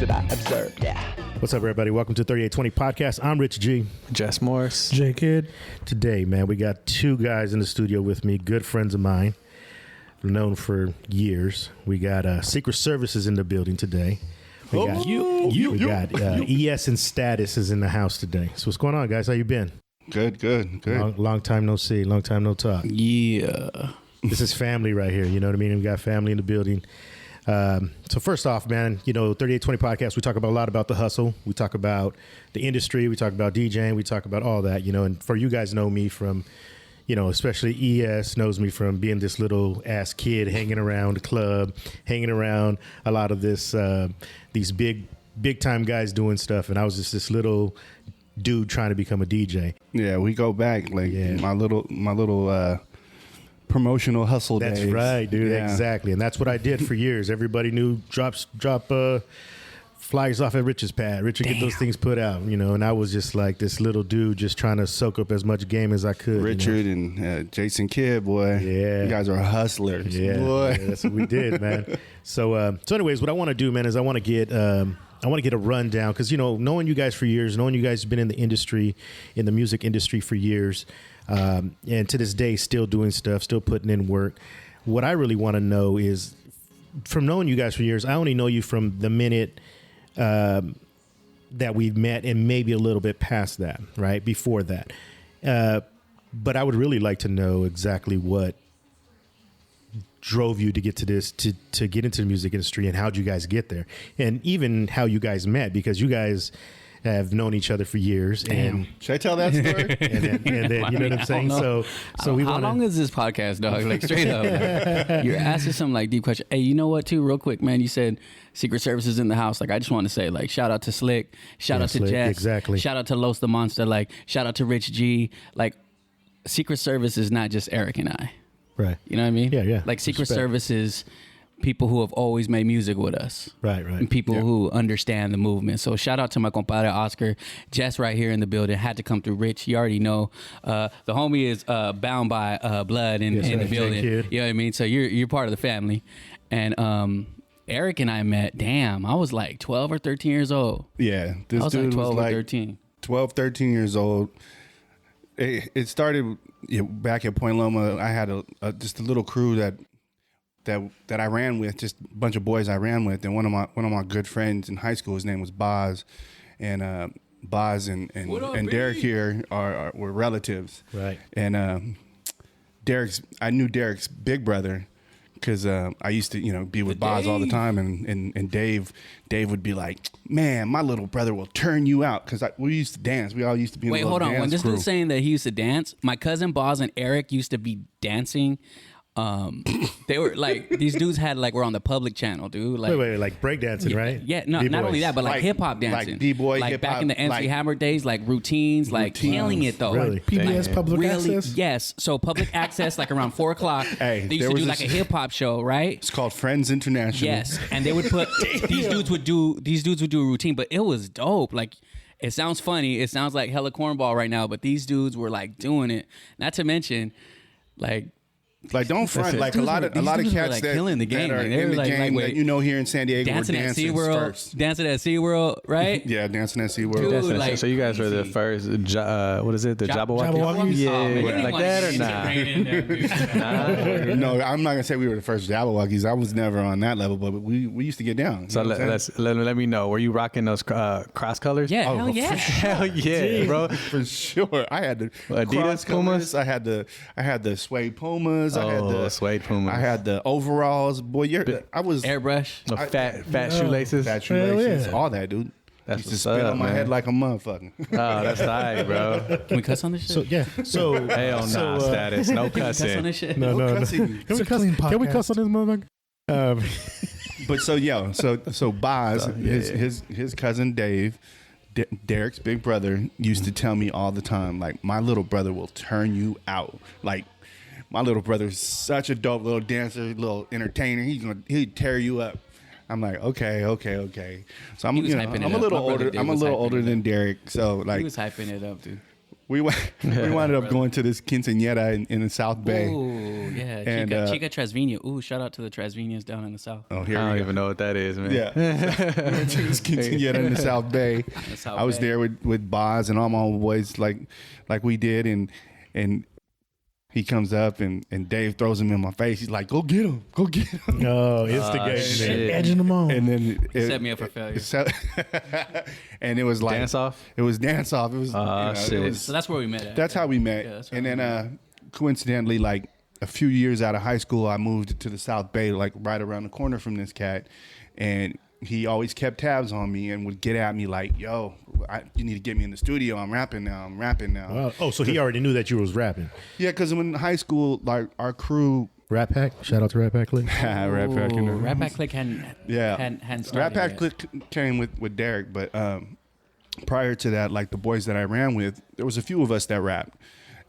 that I observed. Yeah. What's up, everybody? Welcome to 3820 Podcast. I'm Rich G. Jess Morris. J Kid. Today, man, we got two guys in the studio with me, good friends of mine, known for years. We got Secret Services in the building today. We got ES and Status is in the house today. So what's going on, guys? How you been? Good. Long time no see. Long time no talk. Yeah. This is family right here. You know what I mean? We got family in the building. So first off, man, 3820 Podcast, we talk about a lot about the hustle. We talk about the industry. We talk about DJing. We talk about all that, and for you guys know me from, especially ES knows me from being this little ass kid hanging around the club, hanging around a lot of these big time guys doing stuff. And I was just this little dude trying to become a DJ. Yeah, we go back my little promotional hustle That's days. right, dude. Yeah. Exactly. And that's what I did for years. Everybody knew drop flyers off at Rich's pad. Rich would get those things put out, and I was just like this little dude just trying to soak up as much game as I could. Richard and Jason Kidd, boy. Yeah. You guys are hustlers. Yeah, Boy. yeah, that's what we did, man. So anyways, what I want to do, man, is I want to get a rundown because, knowing you guys for years, knowing you guys have been in the industry, in the music industry for years, and to this day, still doing stuff, still putting in work. What I really want to know is, from knowing you guys for years, I only know you from the minute that we've met and maybe a little bit past that, right? Before that. But I would really like to know exactly what drove you to get to this, to get into the music industry, and how'd you guys get there, and even how you guys met, because you guys have known each other for years. Damn. And Should I tell that story? and then you know what I'm saying? So we How want long is this podcast, dog? Like, straight up. You're asking some like deep question. Hey, you know what, too? Real quick, man. You said Secret Services in the house. Like, I just want to say, like, shout out to Slick. Shout out to Slick, Jess. exactly. Shout out to Los the Monster. Like, shout out to Rich G. Like, Secret Service is not just Eric and I. right. You know what I mean? Yeah. Like, Secret Respect. Service is people who have always made music with us. Right. And people who understand the movement. So shout out to my compadre Oscar. Jess right here in the building. Had to come through. Rich, you already know. The homie is bound by blood in the building. You know what I mean? So you're part of the family. And Eric and I met, I was like 12 or 13 years old. Yeah. This I was dude like 12 was or like 13. 12, 13 years old. It started back at Point Loma. I had just a little crew that I ran with, just a bunch of boys I ran with, and one of my good friends in high school, his name was Boz, and Boz and Derek here were relatives, Right. And I knew Derek's big brother because I used to be with Boz all the time, and Dave would be like, man, my little brother will turn you out, because we used to dance. We all used to be in Wait, a little hold on. dance When this crew. dude's saying that he used to dance, my cousin Boz and Eric used to be dancing. They were like, these dudes were on the public channel, dude. Like, Wait, like breakdancing, right? Yeah, no, B-boys. not only that, but like hip hop dancing, like B-boy, like hip-hop, back in the MC like Hammer days, like routines, like killing it though. Really? PBS Public Really, Access? yes. So public access, like around 4 o'clock. Hey, they used there to was do this- like a hip hop show, right? It's called Friends International. Yes, and they would put these dudes would do a routine, but it was dope. Like, it sounds funny, it sounds like hella cornball right now, but these dudes were like doing it. Not to mention, like. Like, don't front. Like, a Dudes lot were- of these dudes were, cats like, that killing the game. that are Like, they in were the like game lightweight. that here in San Diego Dancing were at dancing SeaWorld, dancing at SeaWorld, right? Yeah, dancing at SeaWorld. Dude, That's like, So you guys were the easy. first, what is it, the Jabberwocky? Jabberwocky? Yeah, Oh, man, you didn't like want that to or get not? right in there, dude. No, I'm not gonna say we were the first Jabberwockies. I was never on that level, but we used to get down. So You know what I'm saying? let me know. Were you rocking those cross colors? Yeah, Oh, hell yeah. Hell yeah, bro. for sure. I had the Adidas cross Pumas? colors. I had the suede Pumas. I had Oh, the suede Pumas. I had the overalls. Boy, I was Airbrush. The fat shoelaces. fat shoelaces, yeah. all that, dude. That's Used to what's spin up, on my man. head like a motherfucker. Oh, that's tight, bro. Can we cuss on this shit? So yeah. So Hell nah, status. No Can we cuss on cussing. this shit? No. cussing. Can we It's a cuss? clean Can we podcast. cuss on this motherfucker? But so Boz, his cousin Dave, Derek's big brother, used to tell me all the time, like, my little brother will turn you out. Like, my little brother's such a dope little dancer, little entertainer. He'd tear you up. I'm like, okay. So I'm, He was you know, hyping it I'm a up. little My brother older. Dave I'm a was little hyping older it than up. Derek, so He like, was hyping it up, dude. we wound up going to this quinceañera in the South Bay. Ooh, yeah. And, Chica Trasvina. Ooh, shout out to the Trasvinas down in the South. Oh, here I we don't go. even know what that is, man. Yeah. We went to this quinceañera in the South Bay. I was there with Boz and all my old boys like we did, and he comes up and Dave throws him in my face. He's like, go get him. Oh, instigating shit. it. Edging them on. And then Set me up for failure. And it was like Dance off? It was dance off. It was, shit. it was So that's where we met at. that's how we met. Yeah, that's how And we then coincidentally, like a few years out of high school, I moved to the South Bay, like right around the corner from this cat, and he always kept tabs on me and would get at me like, "Yo, you need to get me in the studio. I'm rapping now. Wow. Oh, so he already knew that you was rapping. Yeah, because in high school, like our crew, Rat Pack. Shout out to Rat Pack Click. Rat Pack, you know. Rat Pack Click hadn't started Rat Pack yet. Click came with Derek, but prior to that, like the boys that I ran with, there was a few of us that rapped,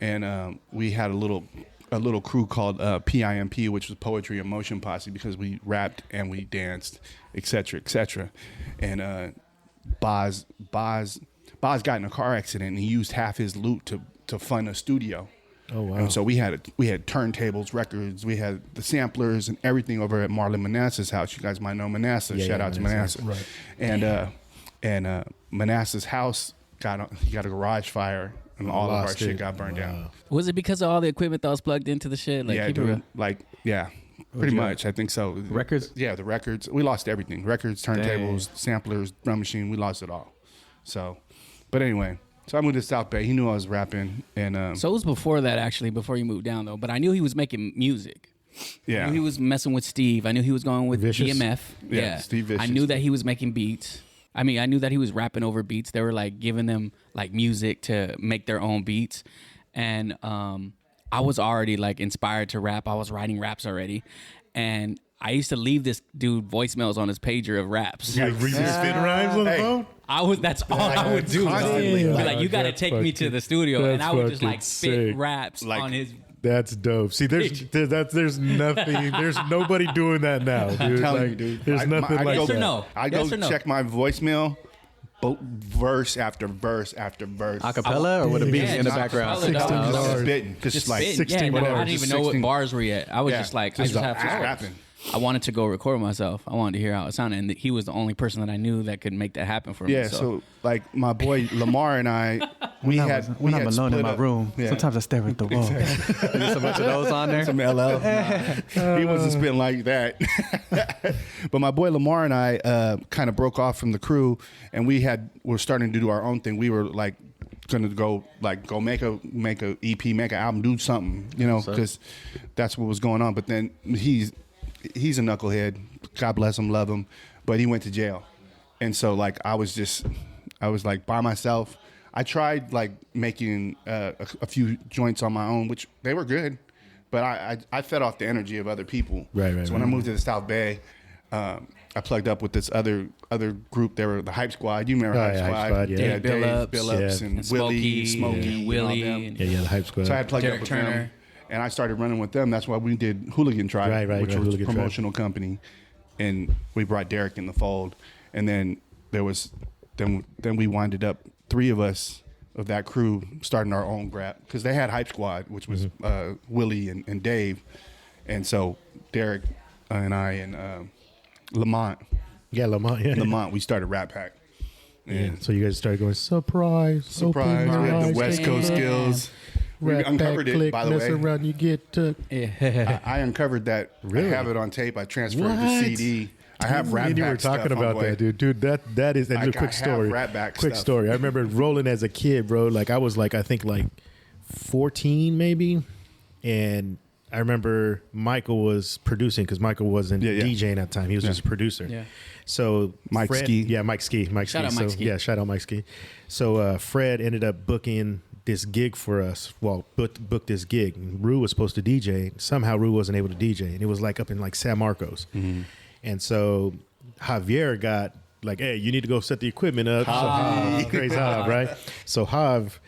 and we had a little crew called PIMP, which was Poetry and Motion Posse, because we rapped and we danced, etc., etc. And Boz got in a car accident and he used half his loot to fund a studio. Oh, wow. And so we had turntables, records, we had the samplers and everything over at Marlon Manasseh's house. You guys might know Manasseh. Shout out to Manasseh. Right. And Manasseh's house got a garage fire and all of our Lost shit it. got burned down. Was it because of all the equipment that was plugged into the shit? Like, Yeah, keep it real. dude. Like, yeah. Pretty much, I think so. Records? Yeah, the records. We lost everything. Records, turntables, samplers, drum machine. We lost it all. So, but anyway, so I moved to South Bay. He knew I was rapping, and So it was before that, actually, before you moved down, though. But I knew he was making music. yeah, I knew he was messing with Steve. I knew he was going with Vicious? DMF. Yeah, Steve Vicious. I knew that he was making beats. I mean, I knew that he was rapping over beats. They were like giving them like music to make their own beats. And I was already like inspired to rap. I was writing raps already. And I used to leave this dude voicemails on his pager of raps. You read the spin rhymes on the Hey. phone? That's all I would do. Constantly. Be Damn. like, you got to That's take me to fucking- the studio. And that's I would just fucking like spit sick. raps Like- on his. That's dope. See, there's nothing. There's nobody doing that now, dude. I'm telling Like, you, dude. There's nothing like Yes or that. no? I go Yes or no? check my voicemail, verse after verse after verse. Acapella or with a beat Yeah, in the just background? acapella, dog. $16. Just spitting, just like spitting. 16 yeah, no, I bars, didn't even just know what 16. bars were yet. I was Yeah, just like, just I just have rapping. I wanted to go record myself. I wanted to hear how it sounded, and he was the only person that I knew that could make that happen for me. Yeah, so like my boy Lamar and I, we When had I'm alone in split my up. room, Yeah. sometimes I stare at the wall. There's a bunch of those on there. Some LL. He wasn't spitting like that. But my boy Lamar and I kind of broke off from the crew, and we're starting to do our own thing. We were like gonna go make a EP, make an album, do something, you know, because that's what was going on. But then he's a knucklehead. God bless him, love him. But he went to jail, and so like I was like by myself. I tried like making a few joints on my own, which they were good, but I fed off the energy of other people. Right. So when I moved to the South Bay, I plugged up with this other group. They were the Hype Squad. You remember Hype Hype Squad? Squad, yeah. Dave Billups, Billups, yeah. and And Willie, Smokey, Smokey, and Willie, and all them. and- Yeah, the Hype Squad. So I had plugged Derek up with Turner. them, and I started running with them. That's why we did Hooligan Tribe, Right, which was Hooligan a Tribe. promotional company, and we brought Derek in the fold. And then then we winded up three of us of that crew starting our own rap because they had Hype Squad, which was Willie and Dave, and so Derek and I and Lamont, we started Rap Pack. Yeah. So you guys started going surprise. Surprise! Open We your had eyes, the West Coast Yeah. skills. We Rat uncovered Pack it, Click, by the mess way. around, you get took. Yeah. I uncovered that. Really? I have it on tape. I transferred the What? CD. I have Rap And you Pack were talking stuff, about homeboy. that, dude. That is and I a quick have story. Rat Pack Quick stuff. story. I remember rolling as a kid, bro. Like I was like I think like 14 maybe, and I remember Michael was producing because Michael wasn't Yeah. DJing at the time. He was just a producer. Yeah. So Mike Ski. Yeah, Mike Ski. Shout out so, Mike Ski. Yeah, shout out Mike Ski. So Fred ended up booking this gig for us. Well, booked this gig. Rue was supposed to DJ. Somehow Rue wasn't able to DJ, and it was like up in like San Marcos. Mm-hmm. And so Javier got like, hey, you need to go set the equipment up. So crazy Hav, right? So Hav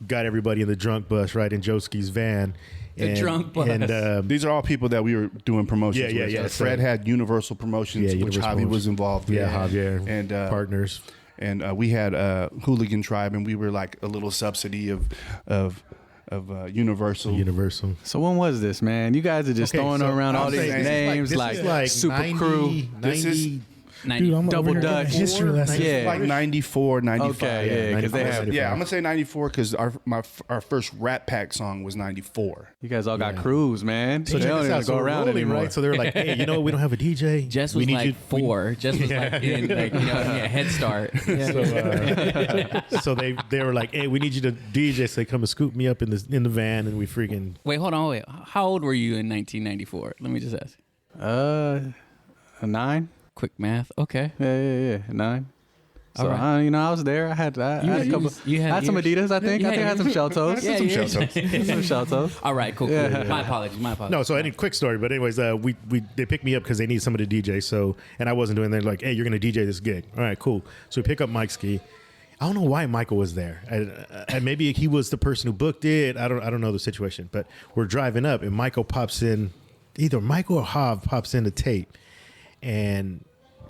got everybody in the drunk bus, right, in Joski's van. The drunk bus. And These are all people that we were doing promotions Yeah, with. yeah. Fred had Universal Promotions, Yeah, which Universal Javi Promotions. was involved yeah, with. Javier And partners. and we had Hooligan Tribe, and we were like a little subsidy of Universal. Universal. So when was this, man? You guys are just throwing around all these names like Super 90, Crew. This is 90. Dude, I'm Double over here getting a Dutch. history lesson. Yeah. like 94, 95. Okay, yeah, because they have. Yeah, I'm gonna say 94 because our first Rat Pack song was 94. You guys all got crews, man. So they Check don't this even out. So go we're around rolling, anymore. right? So they're like, hey, you know, we don't have a DJ. Jess We was need like you- 4. Jess was like in like a head start. So they were like, hey, we need you to DJ. So they come and scoop me up in the van, and we freaking. Wait, hold on. Wait, how old were you in 1994? Let me just ask. A 9. Quick math. Okay. Yeah, 9. So All right. I was there. I had a couple. you had I had some ears. Adidas. I think. You I think I had some shell toes. Yeah, Some yeah. shell toes. Some shell toes. All right, cool. Yeah. My apologies. No, so any quick story, but anyways, they picked me up because they need somebody to DJ. So, and I wasn't doing. They're like, hey, you're gonna DJ this gig. All right, cool. So we pick up Mike Ski. I don't know why Michael was there. And maybe he was the person who booked it. I don't know the situation. But we're driving up, and Michael pops in. Either Michael or Hav pops in the tape, and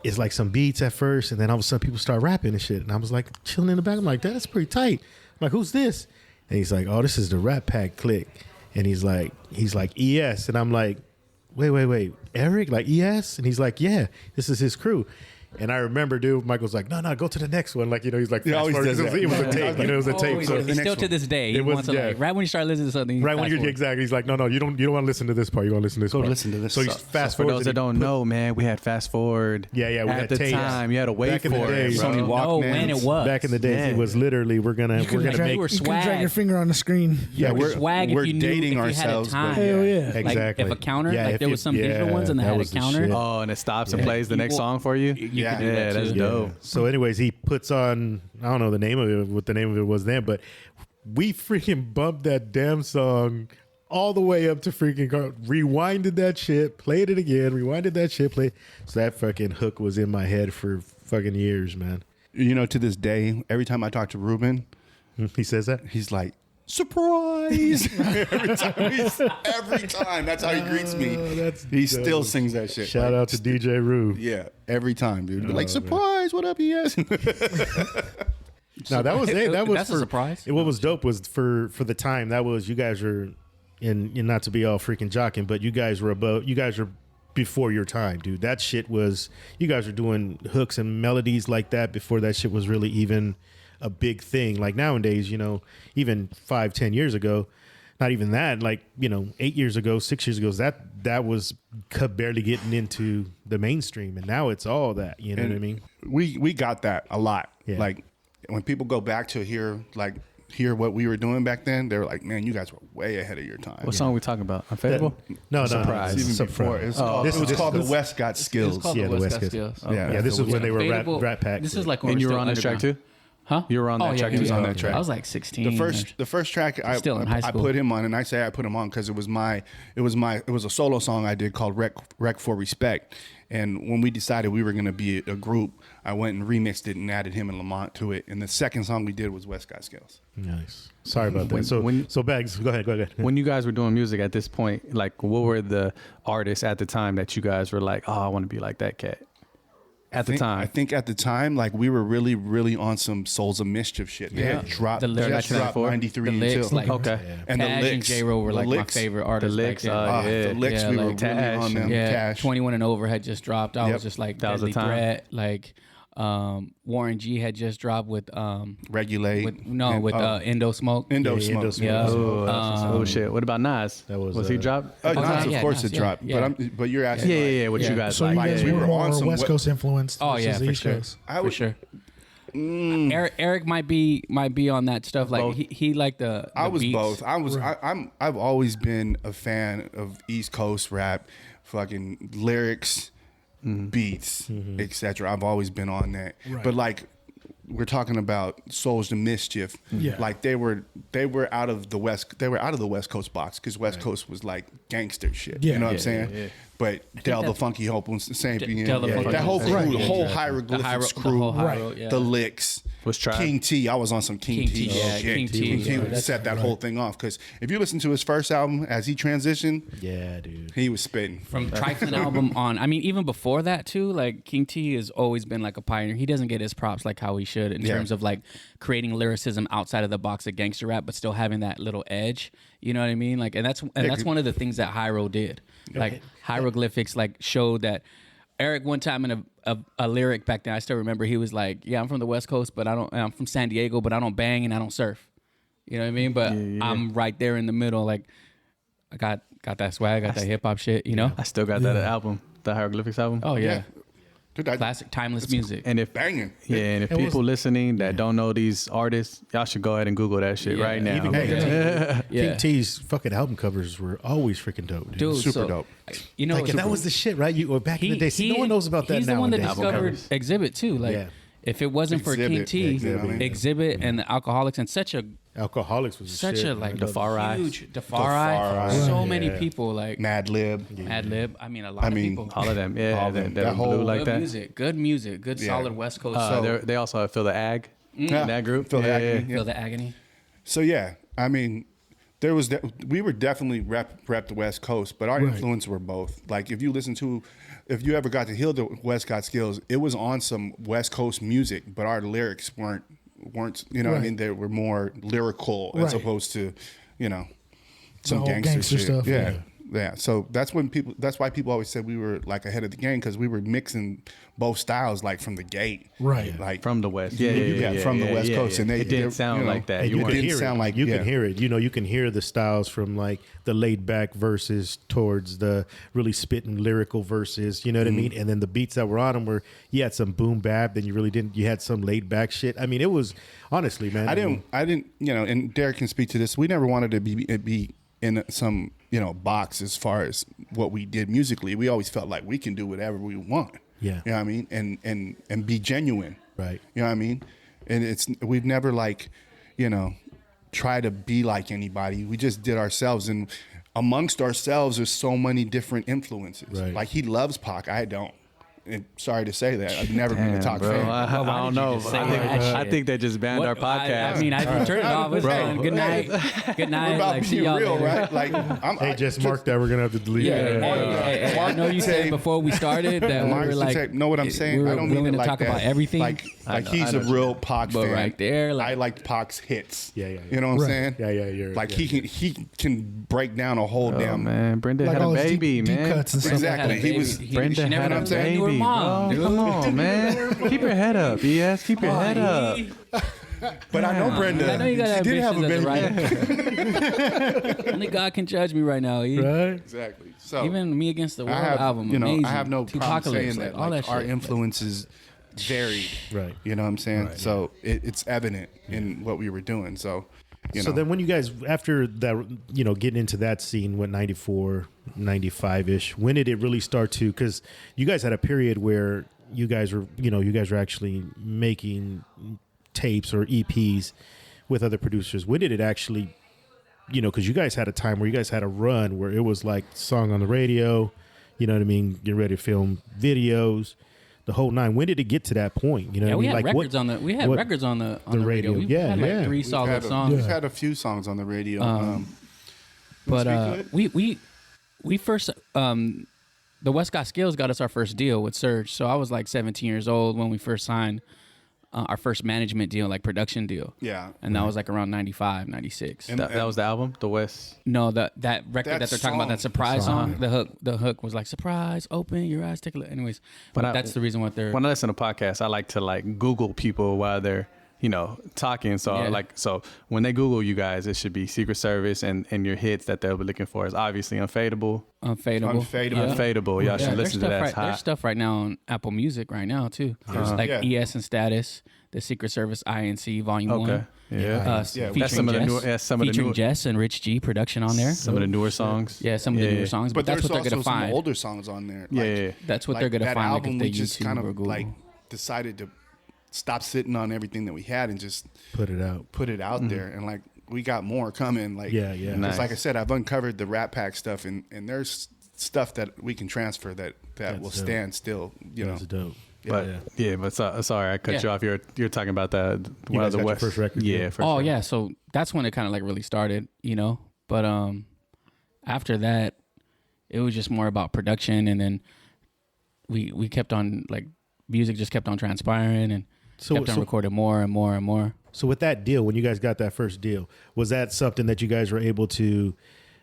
it's like some beats at first, and then all of a sudden people start rapping and shit. And I was like chilling in the back. I'm like, that's pretty tight. I'm like, who's this? And he's like, oh, this is the Rat Pack clique. And he's like ES. And I'm like, wait, Eric, like ES? And he's like, yeah, this is his crew. And I remember, dude, Michael's like, no, go to the next one. Like, you know, he's like, He always fast forward, does 'cause that. it was a tape. You know, it was a tape. So the Still next to one. this day, It he was- wants to yeah. like right when you start listening to something. right when fast you forward. exactly, he's like, no, you don't want to listen to this part. You want to listen to this Go part. listen to this. So he's So fast For forward. those that don't know, man, we had fast forward. Yeah, we At had the tapes. time, you had to wait Back in the for day, it. bro. Sony No, Walkmans. when it was. Back in the days, Yeah. it was literally we're gonna You can make. drag your finger on the screen. Yeah, We're swag we're if you knew dating if you ourselves, had a but time. Hell yeah. Like Exactly. if a counter, Yeah, like if there you- was some digital ones and they that had a was the counter. shit. Oh, and it stops and Yeah. plays the next song for you. You Yeah. could do Yeah, that that's too. dope. So, anyways, he puts on. I don't know the name of it. What the name of it was then, but we freaking bumped that damn song all the way up to freaking rewinded that shit, played it again, rewinded that shit, play. So that fucking hook was in my head for fucking years, man. You know, to this day, every time I talk to Ruben, He says that. he's like, surprise! every time. That's how he greets me. that's He still dope. sings that shit. Shout Like, out to DJ Rue. Yeah, every time, dude. Like, surprise, what up, ES? No, that was it. That was That's a for, surprise. What was dope was for the time. That was you guys were, and not to be all freaking jocking, but you guys were above. You guys were before your time, dude. That shit was. You guys were doing hooks and melodies like that before that shit was really even a big thing. Like nowadays, you know, even 5-10 years ago, not even that. Like 8 years ago, 6 years ago, that was barely getting into the mainstream, and now it's all that. You know what I mean? We got that a lot. Yeah. Like when people go back to hear what we were doing back then, they were like, man, you guys were way ahead of your time. What song are we talking about? Unfavorable? No, Surprise. This Even is before, surprise. it's called, This it was is- called this- The West Got Skills. called Yeah, the West Got Coast. Skills. Yeah. Yeah, this was when they were Unfavorable. Rat Pack. This is like when And you we're were on still that track underground. too? Huh? You were on that yeah, track yeah, too? He was on that yeah. track. I was like 16. The first track I Still in high I school. put him on, and I say I put him on because it was a solo song I did called Rec for Respect. And when we decided we were going to be a group, I went and remixed it and added him and Lamont to it. And the second song we did was West Got Skills. Nice. Sorry about that. when- So Bags, go ahead. When you guys were doing music at this point, like what were the artists at the time that you guys were like, oh, I want to be like that cat? At the time. I think at the time, like we were really, really on some Souls of Mischief shit. They had dropped, The lyrics- just dropped 93 the licks, until. like Okay. And the Cash and licks. J-Ro were The like licks. my favorite artists. The licks, back then. The licks, Yeah, we like were really Tash on them. and- Yeah, Cash. 21 and Over had just dropped. I Yep. was just like That was the Deadly time. Threat. Like Warren G had just dropped with Regulate. Indo Smoke. Indo Yeah, Smoke. Indo Smoke. Yeah. Oh, that's- oh shit! What about Nas? That was, he dropped? Nas, yeah, of yeah, course, Nas, it yeah, dropped. yeah. But you're asking. Yeah. What Yeah. you guys So you like? guys we were were on more some West Coast influenced. Oh, yeah, versus for East sure. Coast. For sure. Eric might be on that stuff. Like Both. he liked the I was beats. both. I've always been a fan of East Coast rap, fucking lyrics, beats, etc. I've always been on that. Right. But like we're talking about Souls to Mischief, Yeah. like they were out of the West Coast box because West Coast was like gangster shit. Yeah. You know what I'm Yeah, saying? yeah. But Del the Funky Hope was the same thing. Del the Funky That whole Hope. crew, the whole The Hieroglyphics whole crew, Hyro, yeah. the Licks. Was Tribe. King T. I was on some King T. yeah, shit. King T. He Yeah, set that whole thing off. Because if you listen to his first album as he transitioned, Yeah, dude. he was spitting. From Trifling album on, I mean, even before that too, like King T has always been like a pioneer. He doesn't get his props like how he should in terms of like creating lyricism outside of the box of gangster rap, but still having that little edge. You know what I mean? Like, and that's one of the things that Hyro did. Like Hieroglyphics like showed that. Eric one time in a lyric back then, I still remember he was like, "Yeah, I'm from the West Coast, but I'm from San Diego, but I don't bang and I don't surf." You know what I mean? But I'm right there in the middle. Like, I got that swag, got that hip hop shit. You know? I still got that album, the Hieroglyphics album. Oh yeah, Dude, classic, timeless music. And if banging. and if people listening that don't know these artists, y'all should go ahead and Google that shit right now. Even Yeah. King T's fucking album covers were always freaking dope, dude. Dude, Super so, dope. You know, Like, and that was the shit, right? You or back in the day. See, no one knows about that he's nowadays. the one that Album discovered covers. Exhibit too. Like, Yeah. if it wasn't for King Exhibit, T, Exhibit. Exhibit and the Alcoholics, and such a Alcoholics was the such shit, a man. like Defari. huge Defari. Defari. So many Yeah. people like Mad Lib. Ad Lib. I mean, a lot of people. All of them, All yeah, of them. that That whole- blue like Good that. music, good Yeah. solid West Coast. They also have Phil the Ag in that group. Phil the Agony, Feel the agony. So yeah, I mean, we were definitely rep the West Coast, but our influence were both. Like if you ever got to hear the West Got Skills, it was on some West Coast music, but our lyrics weren't you know what I mean? They were more lyrical as Right. opposed to, you know, some whole gangster shit. stuff, Yeah. yeah. Yeah, so that's why people always said we were like ahead of the game because we were mixing both styles like from the gate, Right. Like From the West, from the West Coast, and they it didn't sound you know, like that. and You you weren't- didn't hear sound it. like you yeah. can hear it. You know, you can hear the styles from like the laid back verses towards the really spitting lyrical verses. You know what I mean? And then the beats that were on them were you had some boom bap, then you really didn't. You had some laid back shit. I mean, it was honestly, man. I didn't, you know, and Derek can speak to this. We never wanted to be in some, you know, box as far as what we did musically. We always felt like we can do whatever we want. Yeah. You know what I mean? And be genuine. Right. You know what I mean? And we've never like, you know, try to be like anybody. We just did ourselves, and amongst ourselves there's so many different influences. Right. Like he loves Pac. I don't. And sorry to say that. I've never been a Pac bro, fan. I don't know. just say I that shit? think they just banned our podcast. I mean, I turned it off. It's Bro. fine. Good night. Good night. We're about Like, see being y'all real, later. right? Like Hey, just mark that. We're gonna have to delete Yeah, it. hey, I know you said tape. before we started that we Mark were the like, tape. Know what I'm saying? we were I don't willing mean it to like talk that. about everything. Like I know he's a what you real mean. Pac But fan. right there, like- I like Pac's hits. Yeah. You know what I'm Right. saying? Yeah. You're Like yeah. he can break down a whole Oh, damn. man, Brenda Like had all a his baby, deep man. cuts and stuff. Exactly. Had a baby. Brenda she never had a knows that you were baby, mom, bro. dude. Come on, man. Keep your head up, BS. Keep your head up. But I know Brenda. I know you got she did have a baby. right. Only God can judge me right now. E. Right. Exactly. So Even Me Against the World I have, album, you know, amazing. I have no problem Tupacalypse, saying like, that. all Like, that our shit. influences varied. Right. You know what I'm saying? So it's evident in what we were doing. So, you So know. then when you guys, after that, you know, getting into that scene, what, 94, 95-ish, when did it really start to, because you guys had a period where you guys were actually making tapes or EPs with other producers. When did it actually, you know, because you guys had a time where you guys had a run where it was like song on the radio, you know what I mean, getting ready to film videos, the whole nine. When did it get to that point? You know Yeah, what I we mean? had Like records on the. We had what- records on the radio. We Yeah, had like yeah. 3 We've solid had songs. We've had a few songs on the radio. But Speak to we first the West Got Skills got us our first deal with Surge. So I was like 17 years old when we first signed our first management deal, like production deal. Yeah. And that was like around 95, 96. And- That was the album, The West. No, that record That that they're talking about, that song. surprise song, the hook was like, surprise, open your eyes, take a look. Anyways, but I- that's the reason what they're. When I listen to podcasts, I like to like Google people while they're, you know, talking. So Yeah. so when they Google you guys, it should be Secret Service and your hits that they'll be looking for is obviously Unfadable. Unfadable. Unfadable. Yeah. Unfadable. Y'all Yeah, should there's listen to stuff that. right, It's hot. there's stuff right now on Apple Music right now too. Like Yeah. ES and Status, the Secret Service INC Volume Okay. 1. Yeah. Yeah, Featuring that's some of the Jess, newer- that's some of the featuring newer- Jess and Rich G production on there. Some of the newer songs. Yeah, some of the newer songs, but, But that's there's what they're also gonna some find. older songs on there. Yeah, Like, yeah, yeah. That's what like they're gonna that find. Like album, if we they just YouTube kind or of Google. like decided to stop sitting on everything that we had and just put it out. put it out there. And like we got more coming. Like Yeah. Because Nice. like I said, I've uncovered the Rat Pack stuff, and there's stuff that we can transfer that will dope. stand still. You know, That's dope. But sorry, I cut you off. You're talking about that You one guys of the got your West first record Yeah, deal? for Oh sure. yeah, so that's when it kind of like really started, you know. But after that, it was just more about production, and then we kept on like music just kept on transpiring and kept on recording more and more and more. So with that deal, when you guys got that first deal, was that something that you guys were able to?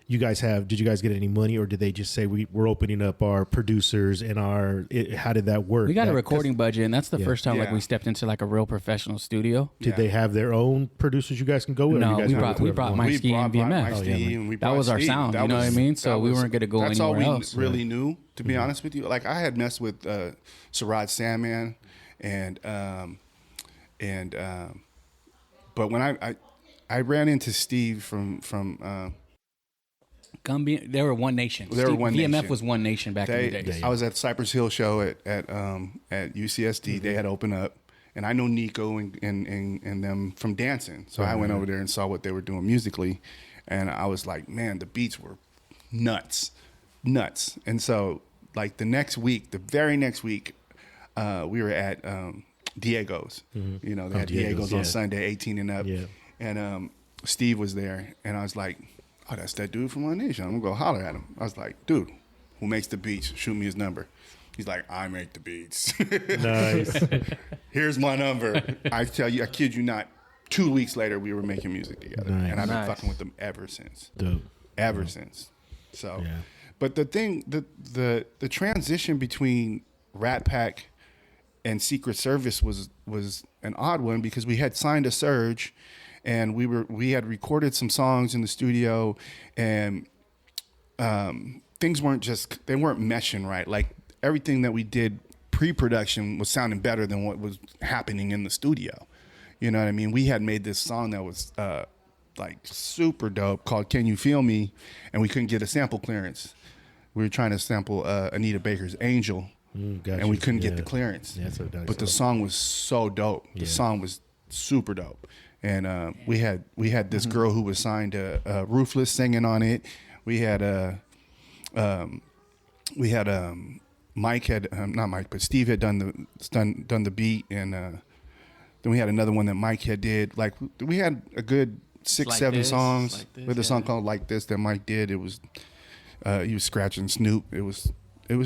Did you guys get any money, or did they just say we're opening up our producers and how did that work? We got a recording budget, and that's the first time like Yeah. we stepped into like a real professional studio. Did they have their own producers you guys can go with? No, or you guys we have brought whoever Mike wanted? Ski and BMF. Mike Ski and we That brought was our Steve. sound, That you know what I mean? So we weren't gonna go that's all anywhere we else. really knew, to be honest with you. Like I had messed with Siraj Sandman but when I ran into Steve from Gumby, they were One Nation. They were One VMF Nation. was One Nation back in the day. I was at Cypress Hill show at UCSD. They had opened up, and I know Nico and them from dancing. So I went over there and saw what they were doing musically, and I was like, man, the beats were nuts. And so like the very next week, we were at Diego's. You know, they had Diego's on Sunday, 18 and up. Yeah. And Steve was there, and I was like, oh, that's that dude from One Nation. I'm going to go holler at him. I was like, dude, who makes the beats? Shoot me his number. He's like, I make the beats. Nice. Here's my number. I tell you, I kid you not, 2 weeks later, we were making music together. Nice. And I've been Nice. fucking with them ever since. Dope. Ever since. So, Yeah. but the thing, the transition between Rat Pack and Secret Service was an odd one because we had signed a Surge, and we had recorded some songs in the studio, and things weren't meshing right. Like everything that we did pre-production was sounding better than what was happening in the studio. You know what I mean? We had made this song that was like super dope called "Can You Feel Me," and we couldn't get a sample clearance. We were trying to sample Anita Baker's "Angel." And we couldn't get the clearance. Yeah, so but the song was so dope. The song was super dope. And we had this girl who was signed to Ruthless singing on it. We had Mike had not Mike, but Steve had done the beat, and then we had another one that Mike had did. Like we had a good 6-7 songs with a song called "Like This" that Mike did. It was he was scratching Snoop. It was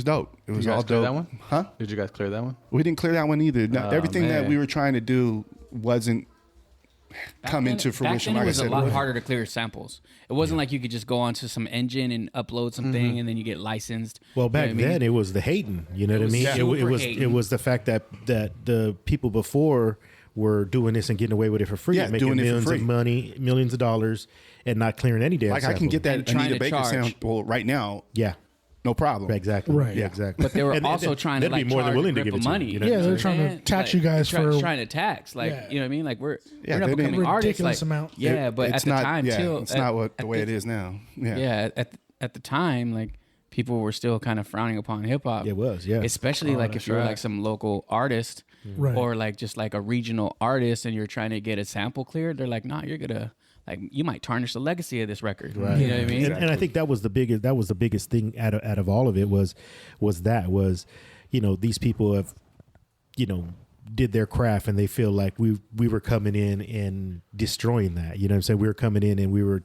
dope. It was Did you guys all clear dope. that one? Huh? Did you guys clear that one? We didn't clear that one either. No, everything that man. we were trying to do wasn't come into fruition. Back then Like it I was said, a lot harder to clear samples. It wasn't like you could just go onto some engine and upload something and then you get licensed. Well, You know back what I mean? then it was the hating. You know what I was mean? It super was hating. the fact that the people before were doing this and getting away with it for free, Yeah, and making doing it for millions free. of money, millions of dollars, and not clearing any damn. like I can get And that trying Anita to Baker charge. sample right now, Yeah, no problem. exactly. Right. Yeah, exactly. But they were And also trying to they'd like be more than charge willing a to give grip it of to money. you. You know Yeah, what they're I'm trying to saying? tax you guys for trying to tax, like Yeah. you know what I mean. Like we're Yeah, not they didn't- becoming artists. Ridiculous Like, amount. yeah, but it's at the not, time, yeah, too, it's not the way it is now. Yeah, Yeah, at the time, like people were still kind of frowning upon hip hop. It was, yeah. Especially like if you're like some local artist Right. or like just like a regional artist and you're trying to get a sample cleared, they're like, nah, you're gonna like you might tarnish the legacy of this record. Right. You know what I mean? And I think that was the biggest thing out of all of it was you know, these people have, you know, did their craft and they feel like we were coming in and destroying that. You know what I'm saying? We were coming in and we were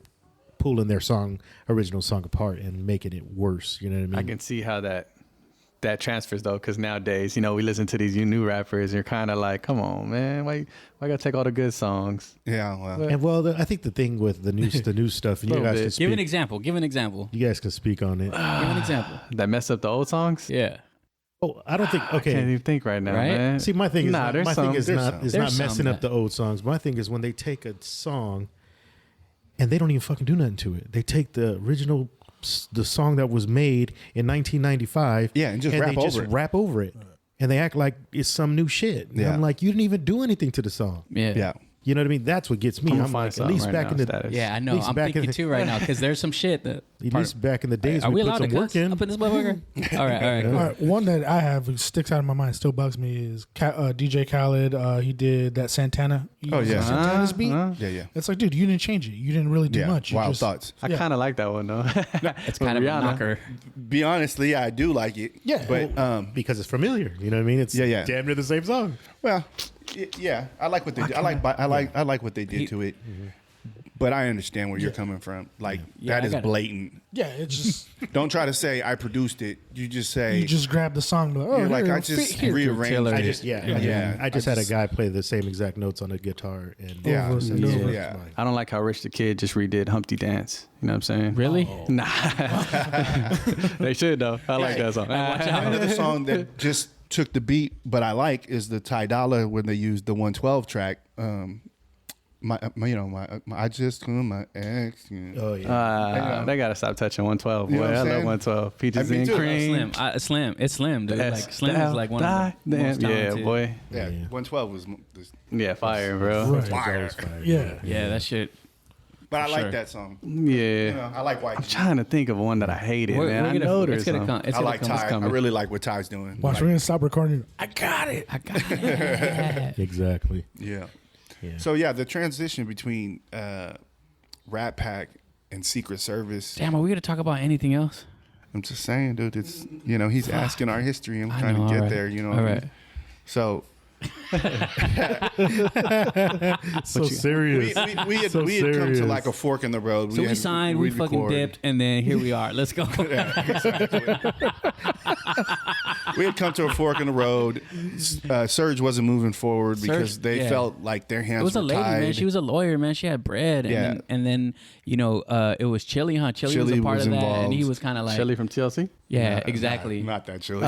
pulling their original song apart and making it worse. You know what I mean? I can see how that transfers though, because nowadays, you know, we listen to these new rappers, and you're kind of like, come on, man, why gotta take all the good songs? yeah. Well, And well, I think the thing with the new stuff, and you Little guys bit. can speak. Give an example. Give an example. You guys can speak on it. Give an example. That mess up the old songs? Yeah. Oh, I don't think. I can't Okay, even think right now, Right? man. see, my thing is Nah, not, there's my some. thing is There's not some. is There's not messing some up the old songs. My thing is when they take a song and they don't even fucking do nothing to it. They take the original, the song that was made in 1995, Yeah, and just rap they just over it. rap over it, and they act like it's some new shit. And Yeah. I'm like, you didn't even do anything to the song. Yeah. yeah. You know what I mean? That's what gets me. I'm I'm gonna find like, at something least right back now, in the status. Yeah, I know. At least I'm back in thinking the- too right now because there's some shit that. at least back in the days Are we we allowed put to some work cuss in. up in this motherfucker? All right, cool. All right, one that I have that sticks out in my mind, still bugs me, is DJ Khaled. He did that Santana. Oh, yeah. Santana's beat. Yeah. It's like, dude, you didn't change it. You didn't really do Yeah. much. You Wild just- thoughts. I Yeah. kind of like that one though. It's kind of a knocker. Be honestly, yeah, I do like it. Yeah. But Because it's familiar. You know what I mean? It's Yeah. damn near the same song. well, yeah, I like what they did. I like what they did to it. But I understand where you're coming from. Like Yeah, that I is got it. blatant. Yeah, it's just Don't try to say I produced it. You just say you just grab the song. Like, oh, you're like here, I just fit here. rearranged Taylor. it. I just Yeah. I just had a guy play the same exact notes on a guitar and Yeah. Over and over. Yeah. I don't like how Rich the Kid just redid Humpty Dance. You know what I'm saying? Really? Nah. They should though. I like that song. Another song that just took the beat, but I like is the Ty Dolla when they used the 112 track. I just my ex. oh yeah. They gotta stop touching 112. You know Boy, what I I'm love saying? 112. Peaches Me and too. cream. Slim. It's Slim, dude. Like Slim is like one of the Damn, most yeah, talented. boy. Yeah, Yeah. 112 was Yeah, fire, bro. Right. fire. Yeah. Yeah, that shit. But I For like sure. that song. Yeah. You know, I like White. I'm trying to think of one that I hated, man. I know there's some. It's I gonna like come. Ty. It's I coming. really like what Ty's doing. Watch, Like, we're gonna stop recording. I got it. I got it. Exactly. yeah. Yeah. So yeah, the transition between Rat Pack and Secret Service. Damn, are we gonna talk about anything else? I'm just saying, dude. It's he's asking our history. I'm I trying know, to get all right. there. You know. All what I right. mean? So So serious. we had So come to serious. like a fork in the road. So we signed, we fucking dipped, and then here we are. Let's go. We had come to a fork in the road. Surge wasn't moving forward because Surge, they yeah. felt like their hands It was were a lady, tied. man. She was a lawyer, man. She had bread, Yeah. and then you know, it was Chili, huh? Chili was Chili a part was of that, involved. and he was kind of like, Shelly from TLC. yeah, exactly. Not that chilly.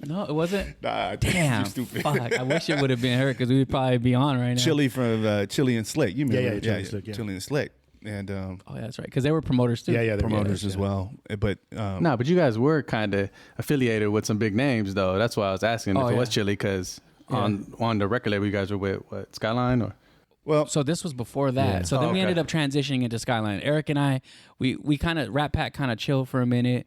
No, it wasn't. Nah, Damn, you stupid. fuck. I wish it would have been her because we'd probably be on right now. Chili from Chili and Slick. You remember? Yeah, Chili and Slick, yeah. Chili and Slick. And Oh, yeah, that's right. Because they were promoters too. Yeah, yeah, they're promoters as yeah. well. But No, but you guys were kind of affiliated with some big names, though. That's why I was asking Oh, if it yeah. was Chili, because on the record label, you guys were with what, Skyline or? well, So this was before that. Yeah. So then Oh, we okay. ended up transitioning into Skyline. Eric and I, we kind of Rat Pack kind of chilled for a minute.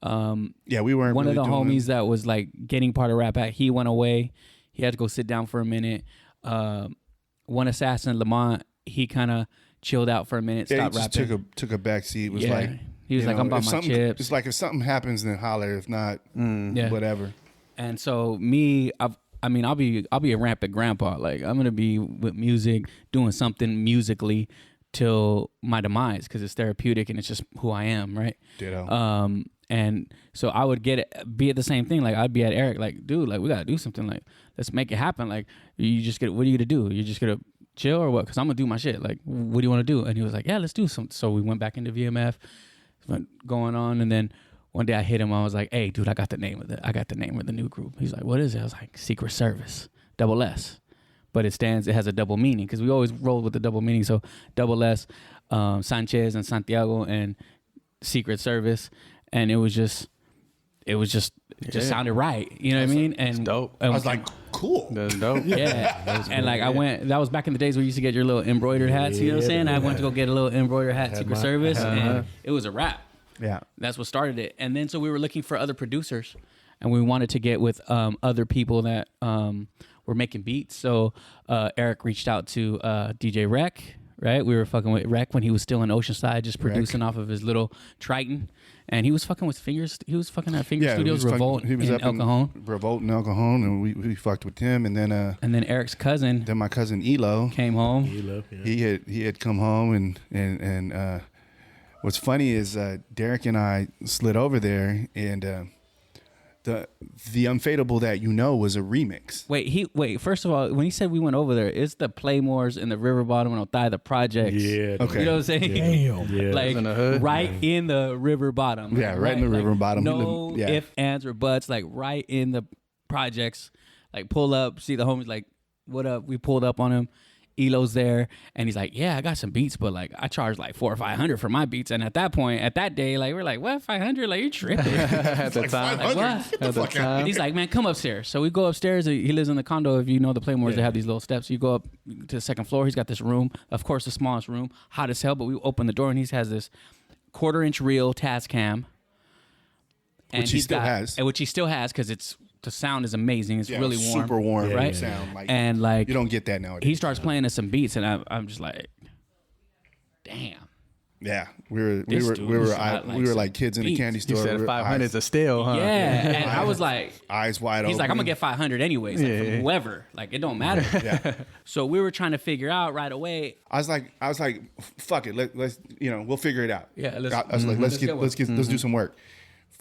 yeah, we weren't. One really of the doing, homies that was like getting part of Rat Pack, he went away. He had to go sit down for a minute. One assassin, Lamont, he kind of chilled out for a minute, Yeah, he stopped just rapping. took a back seat. Was Yeah. like He was you like, know, I'm about if my something- chips. It's like if something happens, then holler. If not, Yeah. whatever. And so me, I'll be a rampant grandpa. Like I'm gonna be with music, doing something musically till my demise because it's therapeutic and it's just who I am, right? Ditto. And so I would be at the same thing. Like I'd be at Eric, like, dude, like we gotta do something. Like let's make it happen. Like you just what are you gonna do? You're just gonna chill or what? Because I'm gonna do my shit. Like what do you want to do? And he was like, yeah, let's do something. So we went back into VMF, went going on, and then one day I hit him. I was like, hey, dude, I got the name of the new group. He's like, what is it? I was like, Secret Service, double S. But it has a double meaning because we always roll with the double meaning. So double S, Sanchez and Santiago and Secret Service. And it just sounded right. You know what I mean? And dope. I was like, cool. That's dope. yeah. And like I went, that was back in the days where you used to get your little embroidered hats. You know what I'm saying? I went to go get a little embroidered hat, Secret Service, and it was a wrap. Yeah. That's what started it. And then so we were looking for other producers, and we wanted to get with other people that were making beats. So Eric reached out to DJ Rec. Right, we were fucking with Rec when he was still in Oceanside, just producing off of his little Triton, and he was fucking with Fingers. He was fucking at Finger Studios, Revolt, He was in up El Cajon. Revolt in El Cajon, and we fucked with him. And then Eric's cousin then my cousin Elo, came home. he had come home, and what's funny is Derek and I slid over there, and the Unfadable That You Know was a remix. Wait. First of all, when he said we went over there, it's the Playmores and the River Bottom and Othai, the projects. Yeah. Okay. You know what I'm saying? Damn. Yeah. Like in the hood? right in the River Bottom. Yeah, right in the River Bottom. He No lived- yeah. ifs, ands, or buts. Like right in the projects. Like pull up, see the homies. Like what up? We pulled up on him Elo's there, and he's like, yeah, I got some beats, but like I charge like $400 or $500 for my beats. And at that point, at that day, like we're like, what, 500? Like, you're tripping. At the time. Like, what? At the time. He's like, man, come upstairs. So we go upstairs. He lives in the condo. If you know the Playmoors, they have these little steps. You go up to the second floor. He's got this room, of course, the smallest room, hot as hell. But we open the door, and he has this 1/4-inch reel Tascam, and Which he still has. and which he still has because the sound is amazing. It's really warm, super warm, right? sound. Like, And like you don't get that nowadays. he starts playing us some beats, and I'm just like, damn. Yeah, we were This dude was got, like, like kids in the beats. candy You store. said We were 500 is a steal, huh? Yeah, and I was like, eyes wide open. he's like, I'm gonna get 500 anyways, like, from whoever. Like, it don't matter. Yeah. So we were trying to figure out right away. I was like, fuck it. Let's we'll figure it out. Yeah, let's- I was like, let's get one. let's do some work.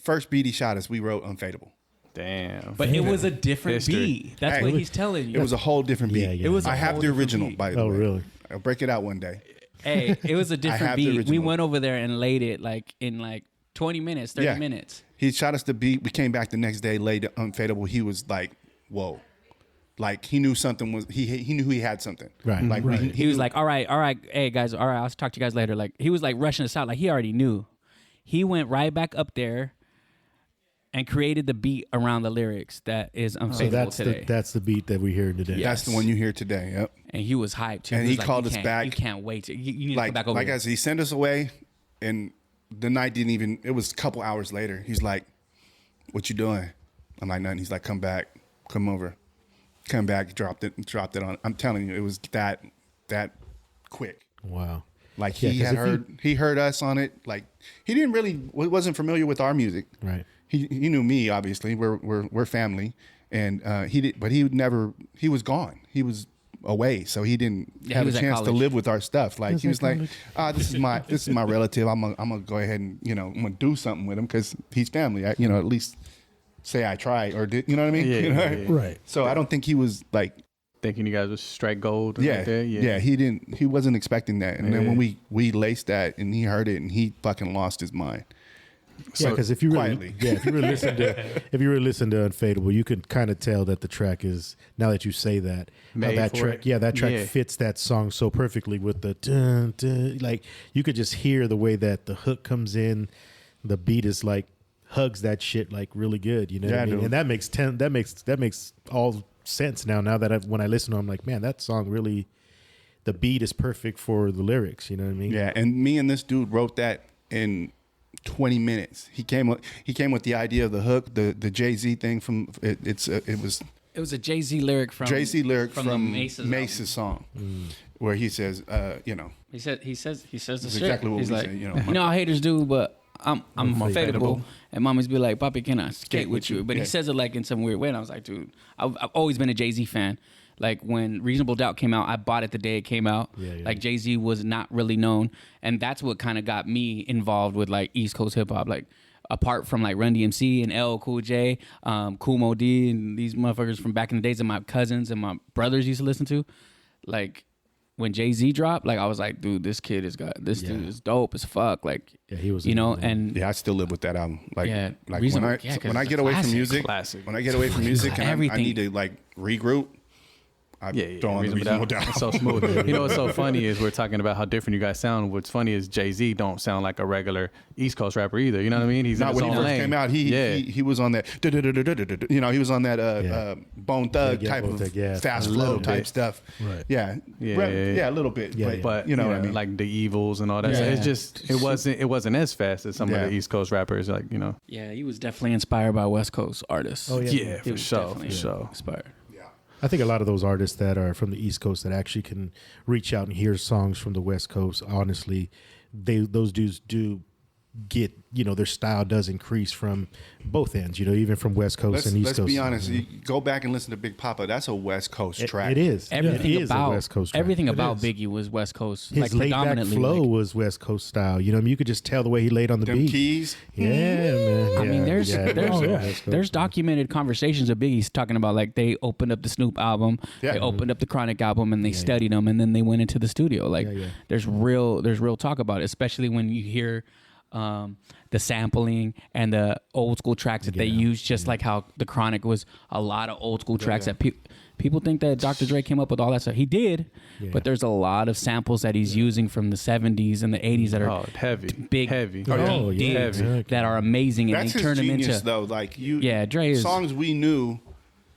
First beat he shot us, we wrote Unfadable. Damn. But it was a different History. beat. That's Hey, what he's telling you. It was a whole different beat. Yeah, yeah. It was a I have whole the different original, beat. by the Oh, way. really? I'll break it out one day. Hey, it was a different have the beat. We original. went over there and laid it like in like 20 minutes, 30 minutes. He shot us the beat. We came back the next day, laid Unfadable. He was like, whoa. Like he knew something was he knew he had something. Right. Like Right. He was like, all right, hey guys, all right, I'll talk to you guys later. Like he was like rushing us out. Like he already knew. He went right back up there and created the beat around the lyrics that is So Unfadable today. that's the beat that we're hearing today. Yeah. that's the one you hear today. Yep. And he was hyped too. And was he like, called "You us can't- back. You can't wait. You need to Like come back over like here." I said, he sent us away, and the night didn't even. It was a couple hours later. He's like, "What you doing?" I'm like, "Nothing." He's like, "Come back, come over." Come back, dropped it on. I'm telling you, it was that quick. Wow. Like Yeah, he 'cause had if heard, he heard us on it. Like he didn't really wasn't familiar with our music. Right. He knew me obviously. We're family, and he did, but he would never. He was gone. He was away, so he didn't he have a was at chance to college. live with our stuff. Like he was like, college. this is my relative. I'm gonna go ahead and I'm gonna do something with him because he's family. At least say I tried or did. You know what I mean? Yeah, You know? yeah. Right. So I don't think he was like. Thinking you guys would strike gold. Yeah, Right there. yeah, he wasn't expecting that, and then when we laced that, and he heard it, and he fucking lost his mind. Yeah, because if you really, quietly. if you really listen to Unfadable, you can kind of tell that the track is, now that you say that, how Made that for track, it. that track Yeah. fits that song so perfectly with the dun, dun, like you could just hear the way that the hook comes in, the beat is like hugs that shit like really good, you know what I mean? dude. And that makes all sense now that when I listen to it, I'm like, man, that song really, the beat is perfect for the lyrics, you know what I mean? Yeah, and me and this dude wrote that in 20 minutes. He came with the idea of the hook, the Jay-Z thing from it. It was It was a Jay-Z lyric from Jay-Z lyric from the Mace's Mace's song, where he says, He says the That's shit. exactly what He's we like, say, you know how haters do, but I'm unfadable. And mommies be like, Papi, can I skate with you? But he Yeah. says it like in some weird way. And I was like, dude, I've always been a Jay-Z fan. Like when Reasonable Doubt came out, I bought it the day it came out. Yeah. Like Jay-Z was not really known. And that's what kind of got me involved with like East Coast hip hop. Like apart from like Run DMC and LL Cool J, Kool Moe Dee, and these motherfuckers from back in the days that my cousins and my brothers used to listen to. Like when Jay-Z dropped, like I was like, dude, this dude is dope as fuck. Like, Yeah, he was and yeah, I still live with that album. Like, Yeah, like Reasonable- when 'cause I it's get a away from classic. music, Classic. when I get away from music and I Everything. need to like regroup, I throw on the Reasonable Doubt. It's so smooth. You know what's so funny is we're talking about how different you guys sound. What's funny is Jay-Z don't sound like a regular East Coast rapper either. You know what I mean? He's Not in his when he own first lane. came out. He was on that. He was on that Bone Thug Yeah, type Bone of Thug, yeah. fast A flow little type bit. stuff. Right. Yeah. Yeah. A little bit. Yeah, but, yeah. But you know what I mean. like the Evils and all that. Yeah. So it's just it wasn't as fast as some Yeah. of the East Coast rappers. Like yeah, he was definitely inspired by West Coast artists. Oh, yeah. yeah, He for was sure, definitely for sure. inspired. I think a lot of those artists that are from the East Coast that actually can reach out and hear songs from the West Coast, honestly, those dudes do get, their style does increase from both ends, even from West Coast and East Let's Coast. be honest. You go back and listen to Big Papa. That's a West Coast track. It is. Everything it is about a West Coast track. everything It about is. Biggie was West Coast. His like laid back predominantly flow like- was West Coast style. You could just tell the way he laid on the Them beat. keys. Yeah, man. I mean, Yeah, yeah, it was West Coast. there's documented conversations of Biggie's talking about like they opened up the Snoop album, Yeah. they opened up the Chronic album, and they studied them, and then they went into the studio. Like Yeah, yeah. there's real talk about it, especially when you hear the sampling and the old school tracks that they use, just like how the Chronic was a lot of old school tracks that people think that Dr. Dre came up with all that stuff. He did, but there's a lot of samples that he's using from the 70s and the 80s that are heavy, big, heavy, that are amazing, and That's they turn his them genius, into though. Like Dre is songs we knew.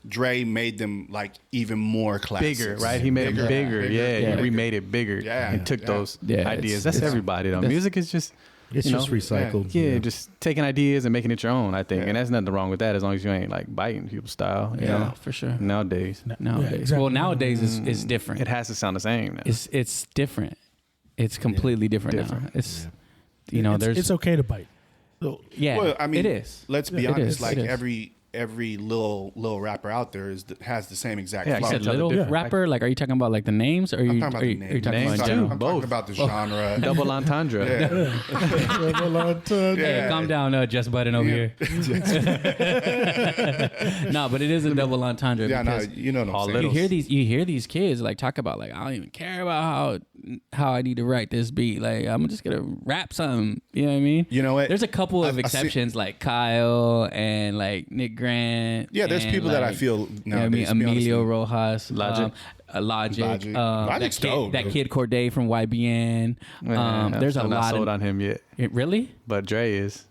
Dre made them like even more classic, bigger, right? He made it bigger. Yeah, he remade it bigger. Yeah, and took those ideas. That's it's everybody though. Music is just It's just recycled. Yeah, just taking ideas and making it your own, I think. And there's nothing wrong with that as long as you ain't like biting people's style. You know? For sure. Nowadays. Exactly. Well, nowadays is different. It has to sound the same now. It's different. It's completely different now. It's it's okay to bite. Well, I mean, it is. Let's be It honest. is. Like It is. every little rapper out there has the same exact Yeah, flow. You said little rapper? Like, are you talking about like the names, or are I'm you talking about are the you, names. are you talking Names, about too. general? I'm Both. talking about the genre. Double entendre. Hey, calm down, Just Button over here. No, but it is a double entendre. Yeah, no, because you know what I'm saying. you hear these kids like talk about like, I don't even care about how I need to write this beat. Like, I'm just gonna rap something. You know what I mean? You know what? There's a couple of I see- exceptions like Kyle and like Nick Grant. Yeah, there's and, people that I like, feel you know what I mean? nowadays, to be honest Emilio with you. Rojas, Logic. Logic. Logic's dope, that dude. kid Corday from YBN. There's a I'm not lot sold of on him yet, really. but Dre is.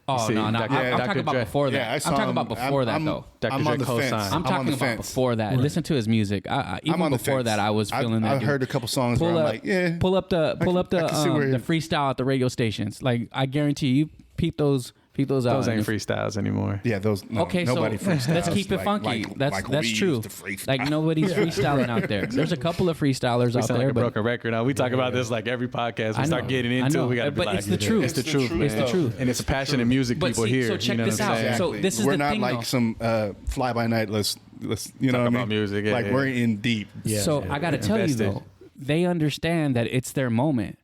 Oh see, no, Dr. I'm Dr. talking about Dre. before that. Yeah, I I'm saw talking him. about before that though. Dr. I'm Dre on the co-signed. fence. I'm on talking the about fence. before that. Listen to his music. Even I'm on the before fence. that, I was feeling that. I've dude. heard a couple songs Pull where I'm up, like, yeah. pull up the I can see where the freestyle at the radio stations. Like, I guarantee you, peep those out. Those ain't freestyles anymore. Yeah, those. No, Okay, nobody so freestyles let's keep it like- funky. like That's we true. used to freestyle. Like, nobody's freestyling out there. There's a couple of freestylers We out sound there, like a but broken record now. We talk about this like every podcast. We I start know, getting I into know, it. We gotta be but like, it's the truth. It's the truth, man. It's the truth. And it's a passionate music But people see, here. so check you know this what I'm out. saying? So this is we're the not thing, like though. some fly by night. Let's you know Talk what I mean? about music, yeah, like yeah. we're in deep. Yeah. So I got to tell you Invested. though, they understand that it's their moment,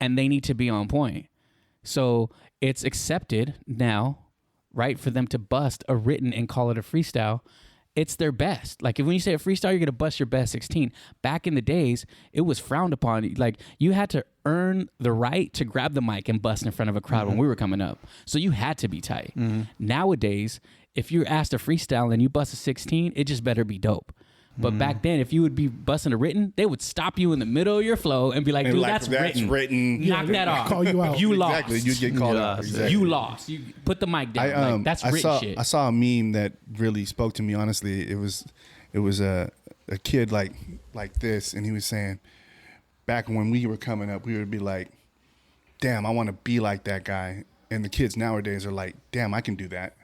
and they need to be on point. So it's accepted now, right, for them to bust a written and call it a freestyle. It's their best. Like, when you say a freestyle, you're gonna bust your best 16. Back in the days, it was frowned upon. Like, you had to earn the right to grab the mic and bust in front of a crowd when we were coming up. So you had to be tight. Nowadays, if you're asked a freestyle and you bust a 16, it just better be dope. But back then, if you would be busting a written, they would stop you in the middle of your flow and be like, And dude, like, that's that's written. written. Knock Yeah, that off. call you out. You lost. Exactly, you get called out. Exactly. You lost. You put the mic down. Like, that's I written saw, shit. I saw a meme that really spoke to me. Honestly, it was a kid like this, and he was saying, back when we were coming up, we would be like, damn, I want to be like that guy. And the kids nowadays are like, damn, I can do that.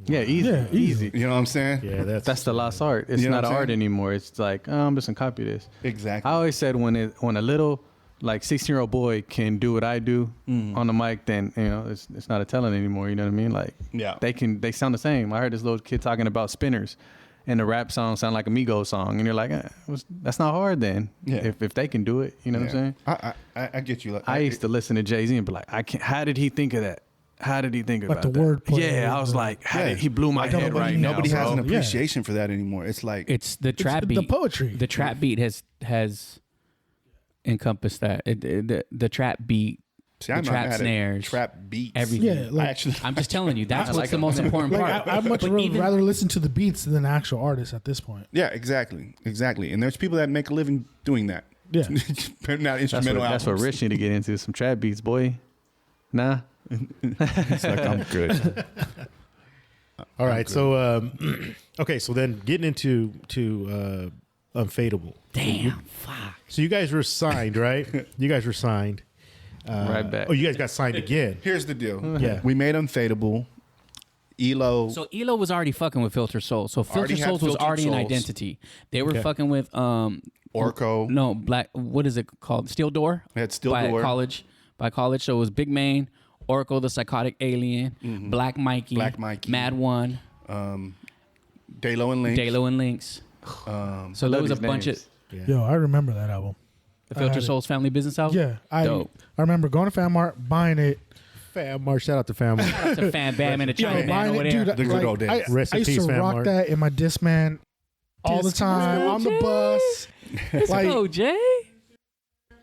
Yeah, easy. Yeah, easy. You know what I'm saying? Yeah, That's the lost art. It's You know not what I'm art saying? anymore. It's like, oh, I'm just gonna copy this. Exactly. I always said when a little like 16-year-old boy can do what I do on the mic, then it's not a talent anymore. You know what I mean? Like, Yeah. they sound the same. I heard this little kid talking about spinners, and the rap song sound like a Migos song, and you're like, that's not hard then. Yeah. If they can do it, you know what I'm saying? I get you. I used to listen to Jay-Z and be like, I can't. How did he think of that? How did he think Like about the that? wordplay, Yeah, I was like, how Yeah. did he blew my head right now? Nobody has bro. an appreciation for that anymore. It's like It's the trap the beat. poetry. The trap beat has encompassed that. The trap beat, see, the I'm not trap mad at snares, trap beats. everything. Yeah, like, I actually, I'm just telling you, that's I what's like the it. most important part. I'd much But even- rather listen to the beats than the actual artist at this point. yeah, exactly. And there's people that make a living doing that. Yeah. Putting out That's instrumental what albums. Rich need to get into, some trap beats, boy. Nah. It's like, I'm good. All right. So, okay. So then getting into Unfadable. Damn, fuck. So you guys were signed, right? You guys were signed. Right back. Oh, you guys got signed again. Here's the deal. Yeah. We made Unfadable. Elo. So Elo was already fucking with Filter Souls. So Filter Already had Souls was Filtered already an Souls. identity. They were Okay. fucking with Orko. No, Black. What is it called? Steel Door. We had Steel by Door. College. So it was Big Main, Oracle, the Psychotic Alien, Black Mikey, Black Mikey. Mad One, Dalo and Link. Dalo and Links. So there was a these bunch names. of Yo, I remember that album. the I Filter had it. Souls Family Business album. Yeah, I Dope. remember going to FanMart, buying it. Fam Mar, shout out to Fam Mar. That's a fan bam and a China man buying over it, there. dude. The good old days. I Rest in used peace, to Fam rock Mart. that in my Discman all the time on the bus. Let's Like, go, Jay.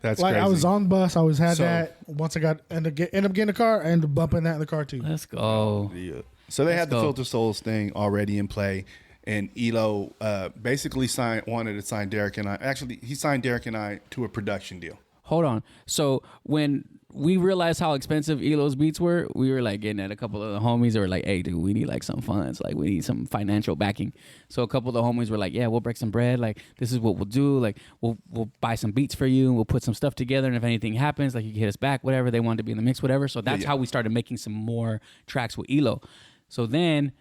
That's like crazy. I was on the bus. I always had So- that. Once I got end up getting a car, I ended up bumping that in the car too. Let's go. Yeah. So they had the go. Filter Souls thing already in play, and Elo basically wanted to sign Derek and I. Actually, he signed Derek and I to a production deal. Hold on. So when we realized how expensive Elo's beats were, we were like getting at a couple of the homies that were like, hey, dude, we need like some funds. Like we need some financial backing. So a couple of the homies were like, yeah, we'll break some bread. Like this is what we'll do. Like we'll buy some beats for you and we'll put some stuff together. And if anything happens, like you can hit us back, whatever. They wanted to be in the mix, whatever. So that's how we started making some more tracks with Elo. So then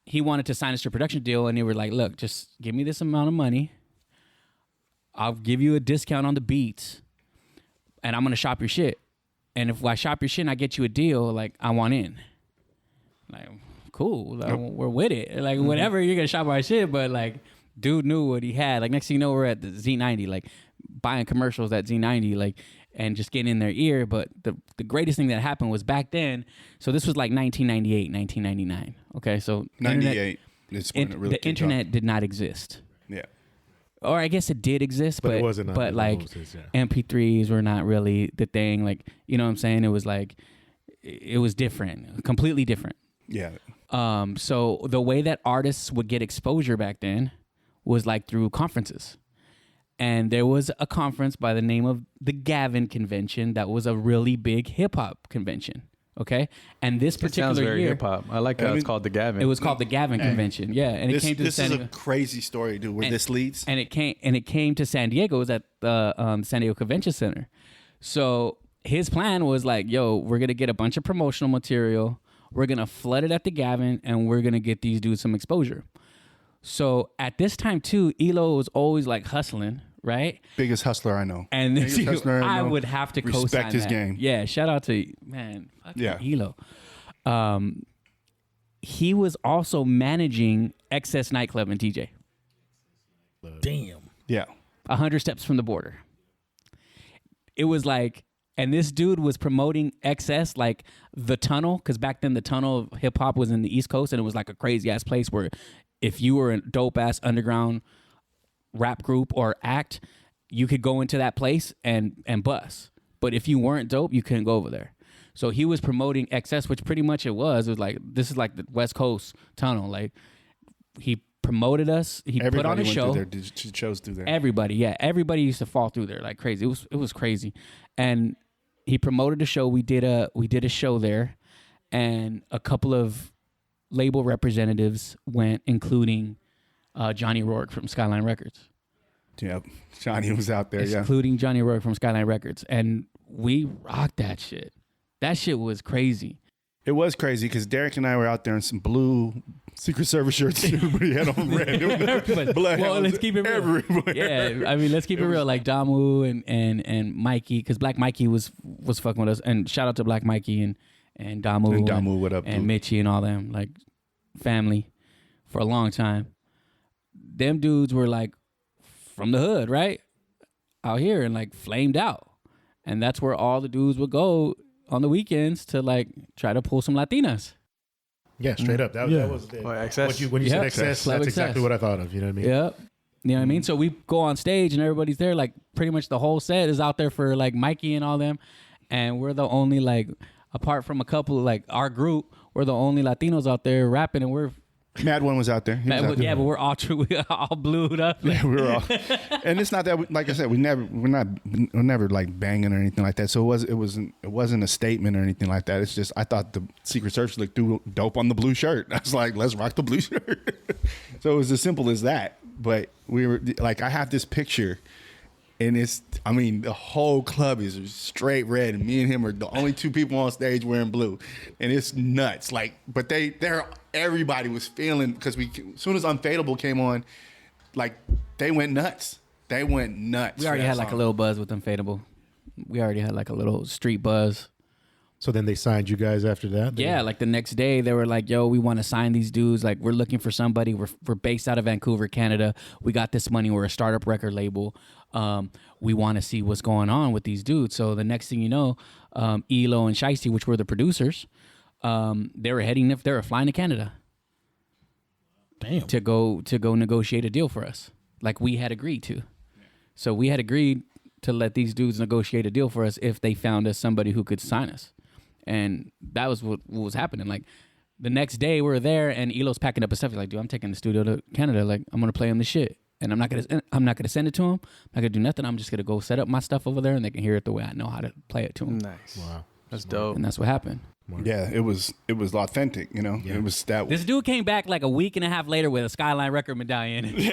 he wanted to sign us to a production deal, and they were like, look, just give me this amount of money. I'll give you a discount on the beats, and I'm going to shop your shit. And if I shop your shit and I get you a deal, like, I want in. Like, cool. Like, we're with it. Like, whatever, you're going to shop our shit, but, like, dude knew what he had. Like, next thing you know, we're at the Z90, like, buying commercials at Z90, like, and just getting in their ear. But the greatest thing that happened was back then, so this was like 1998, 1999. Okay, so 98 is when it really the kicked internet off. did not exist. Yeah. Or I guess it did exist, but it wasn't but on like Moses, yeah. MP3s were not really the thing. Like, you know what I'm saying? It was like, it was different, completely different. Yeah. So the way that artists would get exposure back then was like through conferences. And there was a conference by the name of the Gavin Convention that was a really big hip hop convention. Okay, and this It particular sounds very year, hip hop. I like how it's called the Gavin. it was called the Gavin Convention. Yeah, and it came to This San is Diego. a crazy story, dude, where this leads. And it came to San Diego. It was at the San Diego Convention Center. So his plan was like, yo, we're gonna get a bunch of promotional material. We're gonna flood it at the Gavin, and we're gonna get these dudes some exposure. So at this time too, Elo was always like hustling, right? Biggest hustler I know. And this, Biggest hustler I know. would have to Respect co-sign his that. game. Yeah, shout out to man, fucking Yeah. Elo. He was also managing Excess Nightclub and TJ. Damn. Yeah. 100 steps from the border. It was like, and this dude was promoting XS like the Tunnel, because back then the Tunnel of hip hop was in the East Coast, and it was like a crazy ass place where if you were a dope ass underground rap group or act, you could go into that place and bust. But if you weren't dope, you couldn't go over there. So he was promoting XS, which pretty much it was. It was like, this is like the West Coast Tunnel. Like, he promoted us. He put on a went show. through there, chose through there. Everybody used to fall through there like crazy. It was crazy, and he promoted a show. We did a show there, and a couple of label representatives went, including Johnny Rourke from Skyline Records. Yeah. Johnny was out there, yeah. Including Johnny Rourke from Skyline Records, and we rocked that shit. That shit was crazy. It was crazy because Derek and I were out there in some blue Secret Service shirts. Everybody had on red. But, well, let's keep it real. everywhere. Yeah, I mean, let's keep it real. Like Damu and Mikey, because Black Mikey was fucking with us. And shout out to Black Mikey and Damu And Damu, what up, and dude? Mitchie and all them, like family for a long time. Them dudes were like from the hood, right? Out here and like flamed out, and that's where all the dudes would go on the weekends to like try to pull some Latinas. Yeah, straight up. That was the, XS. when you Yeah, said excess, Club that's XS. exactly what I thought of. You know what I mean? Yep. You know what I mean? So we go on stage and everybody's there. Like pretty much the whole set is out there for like Mikey and all them. And we're the only like, apart from a couple, like our group, we're the only Latinos out there rapping, and we're, Mad One was out there. He was out there. but we're all true. We all blued up. Yeah, we were all, and it's not that. Like I said, we're never like banging or anything like that. So it wasn't a statement or anything like that. It's just I thought the Secret Service looked dope on the blue shirt. I was like, let's rock the blue shirt. So it was as simple as that. But we were like, I have this picture, and the whole club is straight red, and me and him are the only two people on stage wearing blue, and it's nuts. Like, but everybody was feeling, because as soon as Unfadable came on, like they went nuts. They went nuts. We already for that had like a song. little buzz with Unfadable. We already had like a little street buzz. So then they signed you guys after that? Yeah, like the next day they were like, yo, we want to sign these dudes. Like, we're looking for somebody. We're based out of Vancouver, Canada. We got this money. We're a startup record label. We want to see what's going on with these dudes. So the next thing you know, Elo and Shiesty, which were the producers, they were flying to Canada. Damn. To go negotiate a deal for us, like we had agreed to. So we had agreed to let these dudes negotiate a deal for us if they found us somebody who could sign us. And that was what was happening. Like the next day we were there and Elo's packing up his stuff. He's like, dude, I'm taking the studio to Canada. Like I'm going to play him the shit. And I'm not going to send it to him. I'm not going to do nothing. I'm just going to go set up my stuff over there and they can hear it the way I know how to play it to them. Nice. Wow. That's dope. And that's what happened. Yeah, it was authentic, you know. Yeah. It was that. This dude came back like a week and a half later with a Skyline record medallion. And he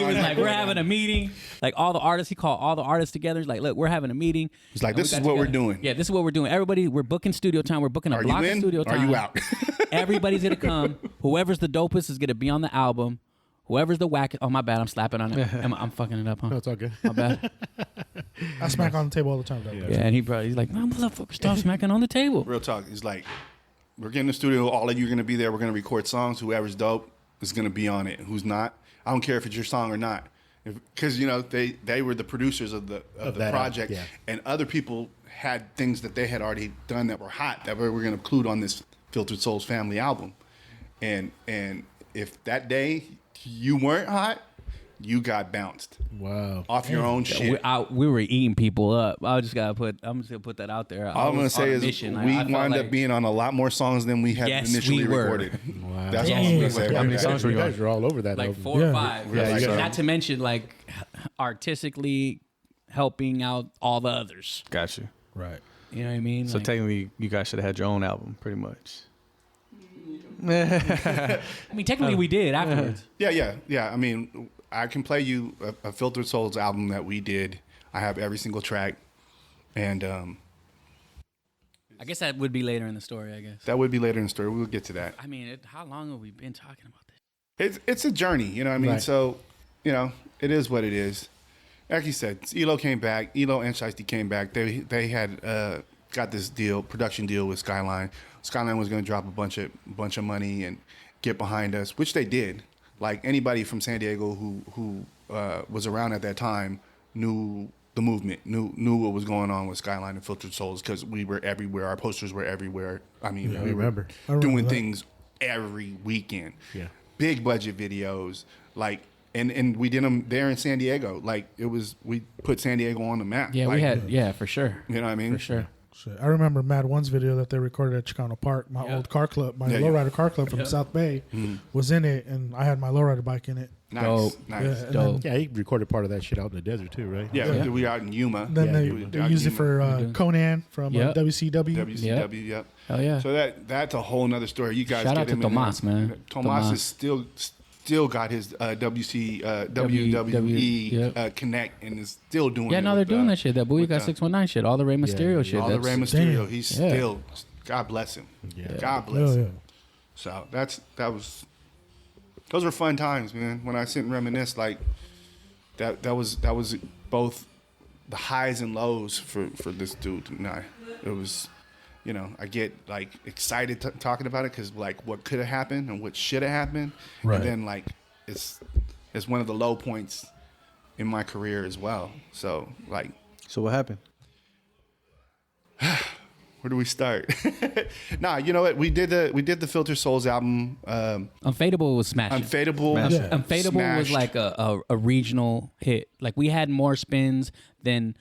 was like, we're having a meeting. Like all the artists, he called all the artists together. He's like, look, we're having a meeting. He's like, this is what we're doing. Yeah, this is what we're doing. Everybody, we're booking studio time. We're booking a Are block you of in? studio time. Are you out? Everybody's going to come. Whoever's the dopest is going to be on the album. Whoever's the wackest. Oh, my bad. I'm slapping on it. I'm fucking it up, huh? No, it's all good. My bad. I smack on the table all the time. Yeah, and he's like, no, motherfucker, stop smacking on the table. Real talk. He's like, we're getting the studio. All of you are going to be there. We're going to record songs. Whoever's dope is going to be on it. Who's not, I don't care if it's your song or not. Because, you know, they were the producers of the project. Yeah. And other people had things that they had already done that were hot that we were going to include on this Filtered Souls family album. And if that day you weren't hot, you got bounced. Wow. Off your own shit. We were eating people up. I'm just gonna put that out there. All I'm gonna say is we wound up being on a lot more songs than we had initially recorded. Wow. That's all I'm gonna say. How many songs were you you on? guys are all over that like album. 4 or 5. Yeah, Not to mention like artistically helping out all the others. Got you. Right. You know what I mean? So Like, technically, you guys should have had your own album, pretty much. I mean, technically we did afterwards. Yeah. I mean, I can play you a Filtered Souls album that we did. I have every single track, and I guess that would be later in the story. I guess that would be later in the story. We'll get to that. I mean, how long have we been talking about this? It's a journey, you know what I mean? Right. So, you know, it is what it is. Like you said, Elo came back. Elo and Shiesty came back. They had got this production deal with Skyline. Skyline was going to drop a bunch of money and get behind us, which they did. Like anybody from San Diego who was around at that time knew the movement, knew what was going on with Skyline and Filtered Souls because we were everywhere. Our posters were everywhere. I mean, we were doing things every weekend. Yeah. Big budget videos, like, and we did them there in San Diego. Like we put San Diego on the map. Yeah, like, we had for sure. You know what I mean? For sure. Shit. I remember Mad One's video that they recorded at Chicano Park. My old car club, my lowrider car club from South Bay, was in it, and I had my lowrider bike in it. Nice, Dope. nice. Yeah, Dope. Yeah, he recorded part of that shit out in the desert too, right? Yeah, we out in Yuma. Then they used it for Conan from WCW. WCW. Yep. Hell yeah. So that's a whole nother story. You guys Shout out get to him in Tomas, there. man. Tomas Tomas. is still got his WWE Connect and is still doing it. Yeah, no, they're doing that shit. That Booyaka 619 shit. All the Rey Mysterio shit. All the Rey Mysterio. Damn. He's still, God bless him. Yeah. God bless Yeah, him. So those were fun times, man. When I sit and reminisce, like that was both the highs and lows for this dude and I. It was, you know, I get like excited talking about it because like what could have happened and what should have happened, Right. and then like it's one of the low points in my career as well. So like, So what happened? where do we start? Nah, you know what? We did the Filter Souls album. Unfadable was smashing. Unfadable. Yeah. Unfadable was smashed. like a regional hit. Like we had more spins than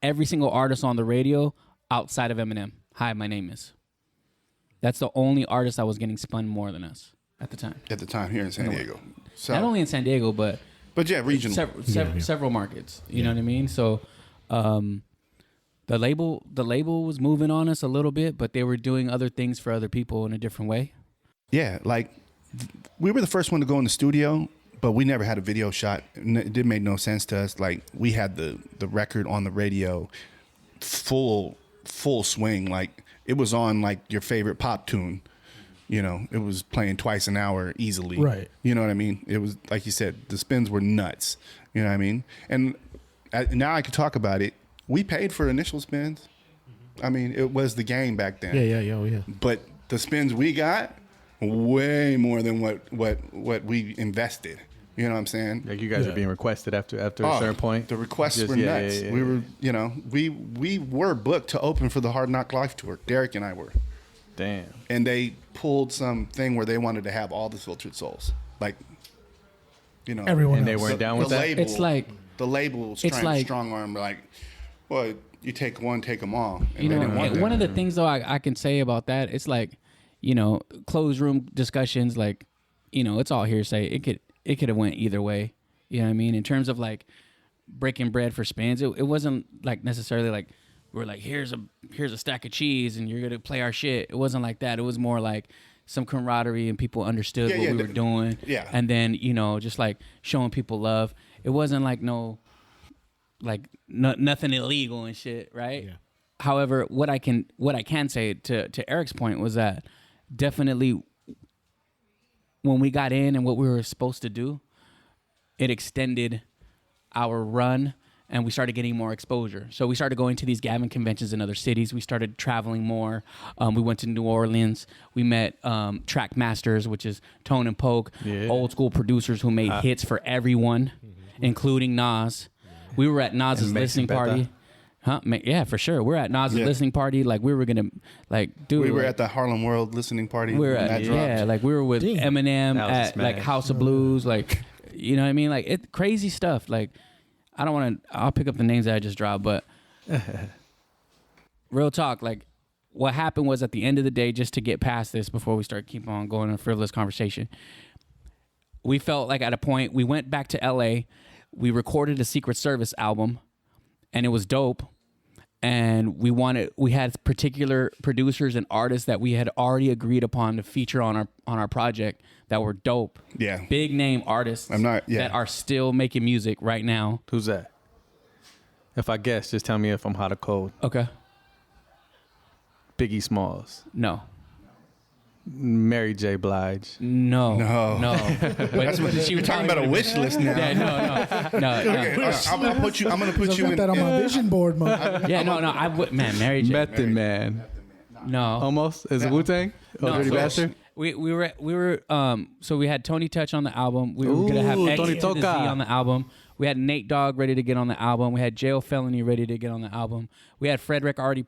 every single artist on the radio outside of Eminem. Hi, my name is. That's the only artist that was getting spun more than us at the time. At the time here in San Diego. So, Not only in San Diego, but yeah, regional. several markets. You know what I mean? So the label was moving on us a little bit, but they were doing other things for other people in a different way. Yeah, like we were the first one to go in the studio, but we never had a video shot. It didn't make no sense to us. Like we had the record on the radio, full swing. Like it was on like your favorite pop tune. You know, it was playing twice an hour easily. Right. You know what I mean? It was like you said, the spins were nuts. You know what I mean? And now I can talk about it. We paid for initial spins. I mean, it was the game back then. Yeah. But the spins we got, way more than what we invested. You know what I'm saying? Like you guys are being requested after a certain point. The requests Just- were yeah, nuts. yeah, We yeah. were, you know, we were booked to open for the Hard Knock Life tour. Derek and I were. Damn. And they pulled some thing where they wanted to have all the Filtered Souls. Like, you know. Everyone And they else. weren't down with the that? label. It's like the labels It's trying like- to strong arm, like, well, you take one, take them all. And You they know, didn't want that. one of the things though I can say about that, it's like, you know, closed room discussions, like, you know, it's all hearsay. It could have went either way. You know what I mean? In terms of like breaking bread for Spins, it wasn't like necessarily like we're like here's a stack of cheese and you're gonna play our shit. It wasn't like that. It was more like some camaraderie and people understood what we were doing. Yeah. And then, you know, just like showing people love. It wasn't like nothing illegal and shit, right? Yeah. However, what I can say to Eric's point was that definitely when we got in and what we were supposed to do, it extended our run and we started getting more exposure. So we started going to these Gavin conventions in other cities. We started traveling more. We went to New Orleans. We met Track Masters, which is Tone and Poke, old school producers who made hits for everyone, including Nas. We were at Nas's listening party. Huh? Yeah, for sure. We're at Nas's listening party. Like we were gonna, like, dude. We were like, at the Harlem World listening party. we were when at, that dropped. like we were with Eminem That was a at like smash. House of Blues, like, you know what I mean? Like it crazy stuff. Like I don't want to. I'll pick up the names that I just dropped, but real talk. Like what happened was at the end of the day, just to get past this before we start keep on going on a frivolous conversation, we felt like at a point we went back to LA, we recorded a Secret Service album, and it was dope. And we had particular producers and artists that we had already agreed upon to feature on our project that were dope. Yeah. Big name artists that are still making music right now. Who's that? If I guess, just tell me if I'm hot or cold. Okay. Biggie Smalls, No. Mary J. Blige. No. That's what you're talking about a wish list now. Yeah, no. Okay, I'm gonna put you. I'm gonna put I you got in. that on my vision board, man. Yeah, no. I would, man, Mary J. Method Man. No. Almost. Is it Wu Tang? No, Dirty so Bastard? We were so we had Tony Touch on the album. We were gonna have Ooh, X Tony to the Z Toca. on the album. We had Nate Dogg ready to get on the album. We had Jail Felony ready to get on the album. We had Frederick already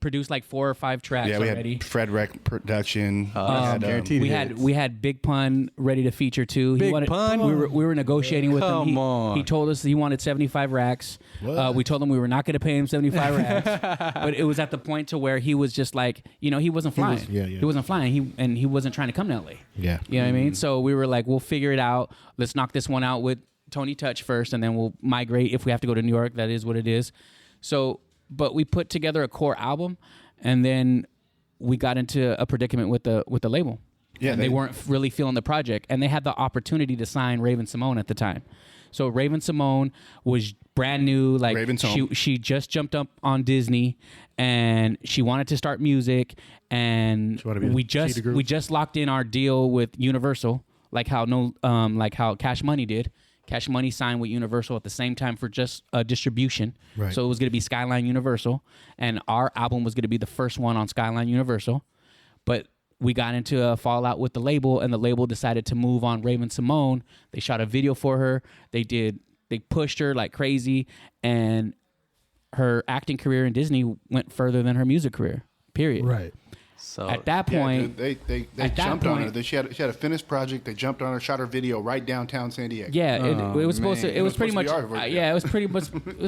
produced like 4 or 5 tracks Yeah, we already. had Fred Rec production. Guaranteed. We had Big Pun ready to feature too. Big Pun? We were negotiating with him. Come on. He told us he wanted 75 racks. We told him we were not going to pay him 75 racks. But it was at the point to where he was just like, you know, he wasn't flying. He wasn't flying. He wasn't trying to come to LA. Yeah. You know what I mean? So we were like, we'll figure it out. Let's knock this one out with Tony Touch first, and then we'll migrate if we have to go to New York. That is what it is. So, but we put together a core album. And then we got into a predicament with the label. Yeah, and they weren't really feeling the project, and they had the opportunity to sign Raven Simone at the time. So Raven Simone was brand new, like Raven's home. she just jumped up on Disney, and she wanted to start music, and wanted to be we the Cheetah Group? just locked in our deal with Universal, like how Cash Money did. Cash Money signed with Universal at the same time for just distribution. Right. So it was going to be Skyline Universal, and our album was going to be the first one on Skyline Universal. But we got into a fallout with the label, and the label decided to move on Raven Simone. They shot a video for her. They pushed her like crazy, and her acting career in Disney went further than her music career. Period. Right. So At that Yeah, point, they at that jumped on point- her. She had a finished project. They jumped on her, shot her video right downtown San Diego. yeah, it was supposed man. to. It was pretty much. supposed to be our video. Yeah, it was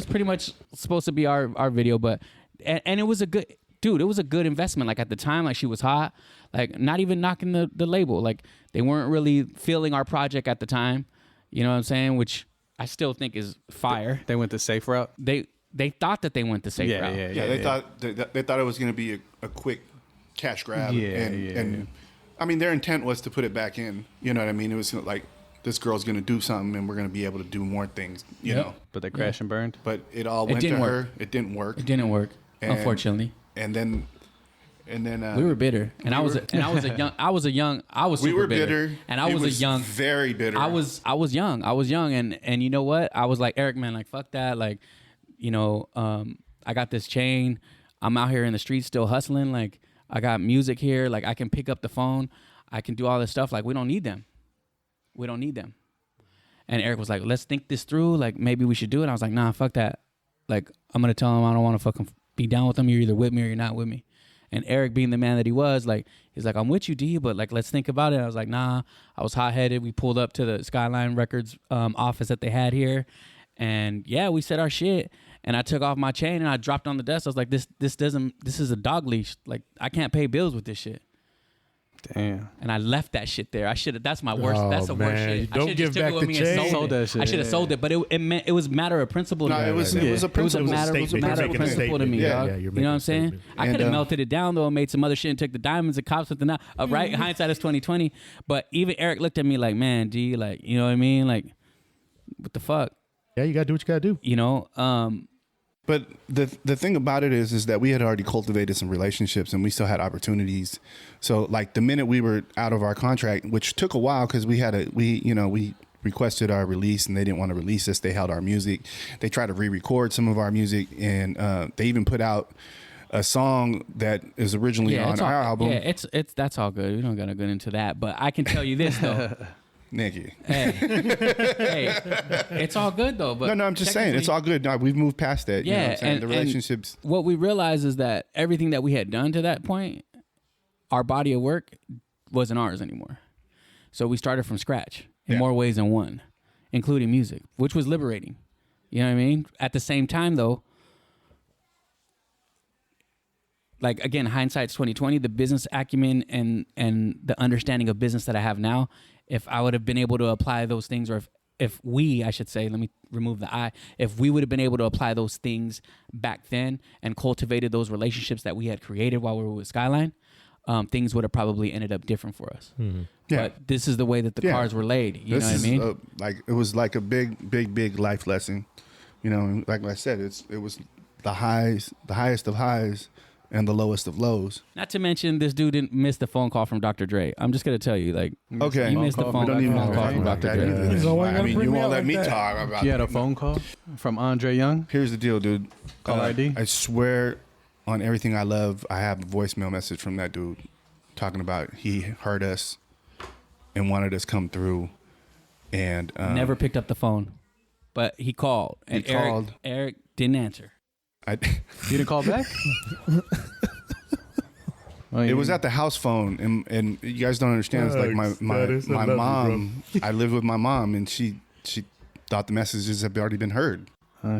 pretty much supposed to be our video, but and it was a good dude. It was a good investment. Like at the time, like she was hot. Like not even knocking the label. Like they weren't really feeling our project at the time. You know what I'm saying? Which I still think is fire. they went the safe route. They thought that they went the safe route. Yeah, they thought it was going to be a quick cash grab. And I mean, their intent was to put it back in. You know what I mean? It was like this girl's going to do something, and we're going to be able to do more things. You know, But they crashed and burned. but it all went didn't to work. her. It didn't work. It didn't work, And- unfortunately. And then We were bitter, and I was super bitter, and I It was a young, very bitter. I was young, and you know what? I was like, Eric, man, like fuck that, like, you know, I got this chain, I'm out here in the streets still hustling, like I got music here, like I can pick up the phone, I can do all this stuff, like we don't need them. And Eric was like, let's think this through, like maybe we should do it. I was like, nah, fuck that. Like I'm gonna tell him I don't want to fucking be down with them. You're either with me or you're not with me. And Eric, being the man that he was, like he's like, I'm with you, D, but like let's think about it. I was like, nah. I was hot headed. We pulled up to the Skyline Records office that they had here, And yeah, we said our shit. And I took off my chain and I dropped on the desk. I was like, this is a dog leash. Like, I can't pay bills with this shit. Damn. And I left that shit there. I should have. That's my worst. Oh, That's the worst man. shit. Don't I should give just took back it with the me and chain. sold that it. shit, I should have yeah. sold it, but it was matter of principle. No, to me. it was a It was a principle. matter of Statement. principle to me, Yeah. dog. Yeah, you're You know what I'm making a saying? statement. I could have And, melted it down though and made some other shit and took the diamonds and copped something out. Right? Hindsight is 20/20. But even Eric looked at me like, man, G, like, you know what I mean? Like, what the fuck? Yeah, you gotta do what you gotta do. You know? But the thing about it is that we had already cultivated some relationships and we still had opportunities. So like the minute we were out of our contract, which took a while because we requested our release and they didn't want to release us. They held our music. They tried to re-record some of our music and they even put out a song that is originally on our album. Yeah, it's that's all good. We don't gotta go into that. But I can tell you this though. Nigga. Hey, it's all good though. But No, I'm just saying it's all good. No, we've moved past that. You know what I'm saying? The relationships. And what we realized is that everything that we had done to that point, our body of work wasn't ours anymore. So we started from scratch in more ways than one, including music, which was liberating. You know what I mean? At the same time though, like again, hindsight's 20/20, the business acumen and the understanding of business that I have now, if I would have been able to apply those things, or if we, I should say, let me remove the I, if we would have been able to apply those things back then and cultivated those relationships that we had created while we were with Skyline, things would have probably ended up different for us. Mm-hmm. Yeah. But this is the way that the cards were laid. You know what I mean? It was like a big life lesson. You know, and like I said, it was the highest of highs and the lowest of lows. Not to mention, this dude didn't miss the phone call from Dr. Dre. I'm just gonna tell you, like, Okay. you missed the phone Don't even call from talk Dr. about that Dre. either. So why you I gotta mean, bring you me won't out let like me that? talk about You had a it. phone call from Andre Young. Here's the deal, dude. Call ID? I swear on everything I love, I have a voicemail message from that dude talking about he heard us and wanted us come through. And Never picked up the phone, but he called, and He called. Eric didn't answer. I, You didn't call back? it was at the house phone, and you guys don't understand. It's like my mom. I lived with my mom, and she thought the messages had already been heard.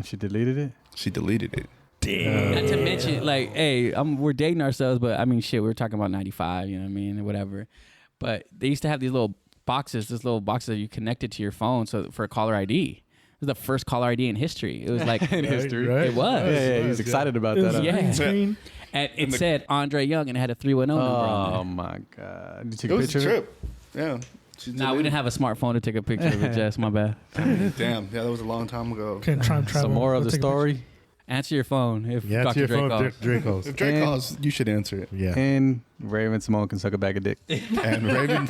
She deleted it? She deleted it. Not to mention, like, hey, we're dating ourselves, but I mean, shit, we were talking about 95, you know what I mean, or whatever. But they used to have these little boxes that you connected to your phone, so for a caller ID. It was the first caller ID in history. It was like In history. Right. It was. Yeah, he was excited about It that. was Yeah. a green screen. And it said Andre Young, and it had a 310 number on Oh my God! Did you take It a was picture? a of it? trip. Yeah. She there. Nah, we didn't have a smartphone to take a picture of it, Jess. My bad. Damn. Yeah, that was a long time ago. Can't try and travel. Some more of Go the take a story. Answer your phone if Yeah, Dr. to your Dre phone, calls. Dre calls. If Drake And- calls, you should answer it. Yeah. And Raven Simone can suck a bag of dick. And Raven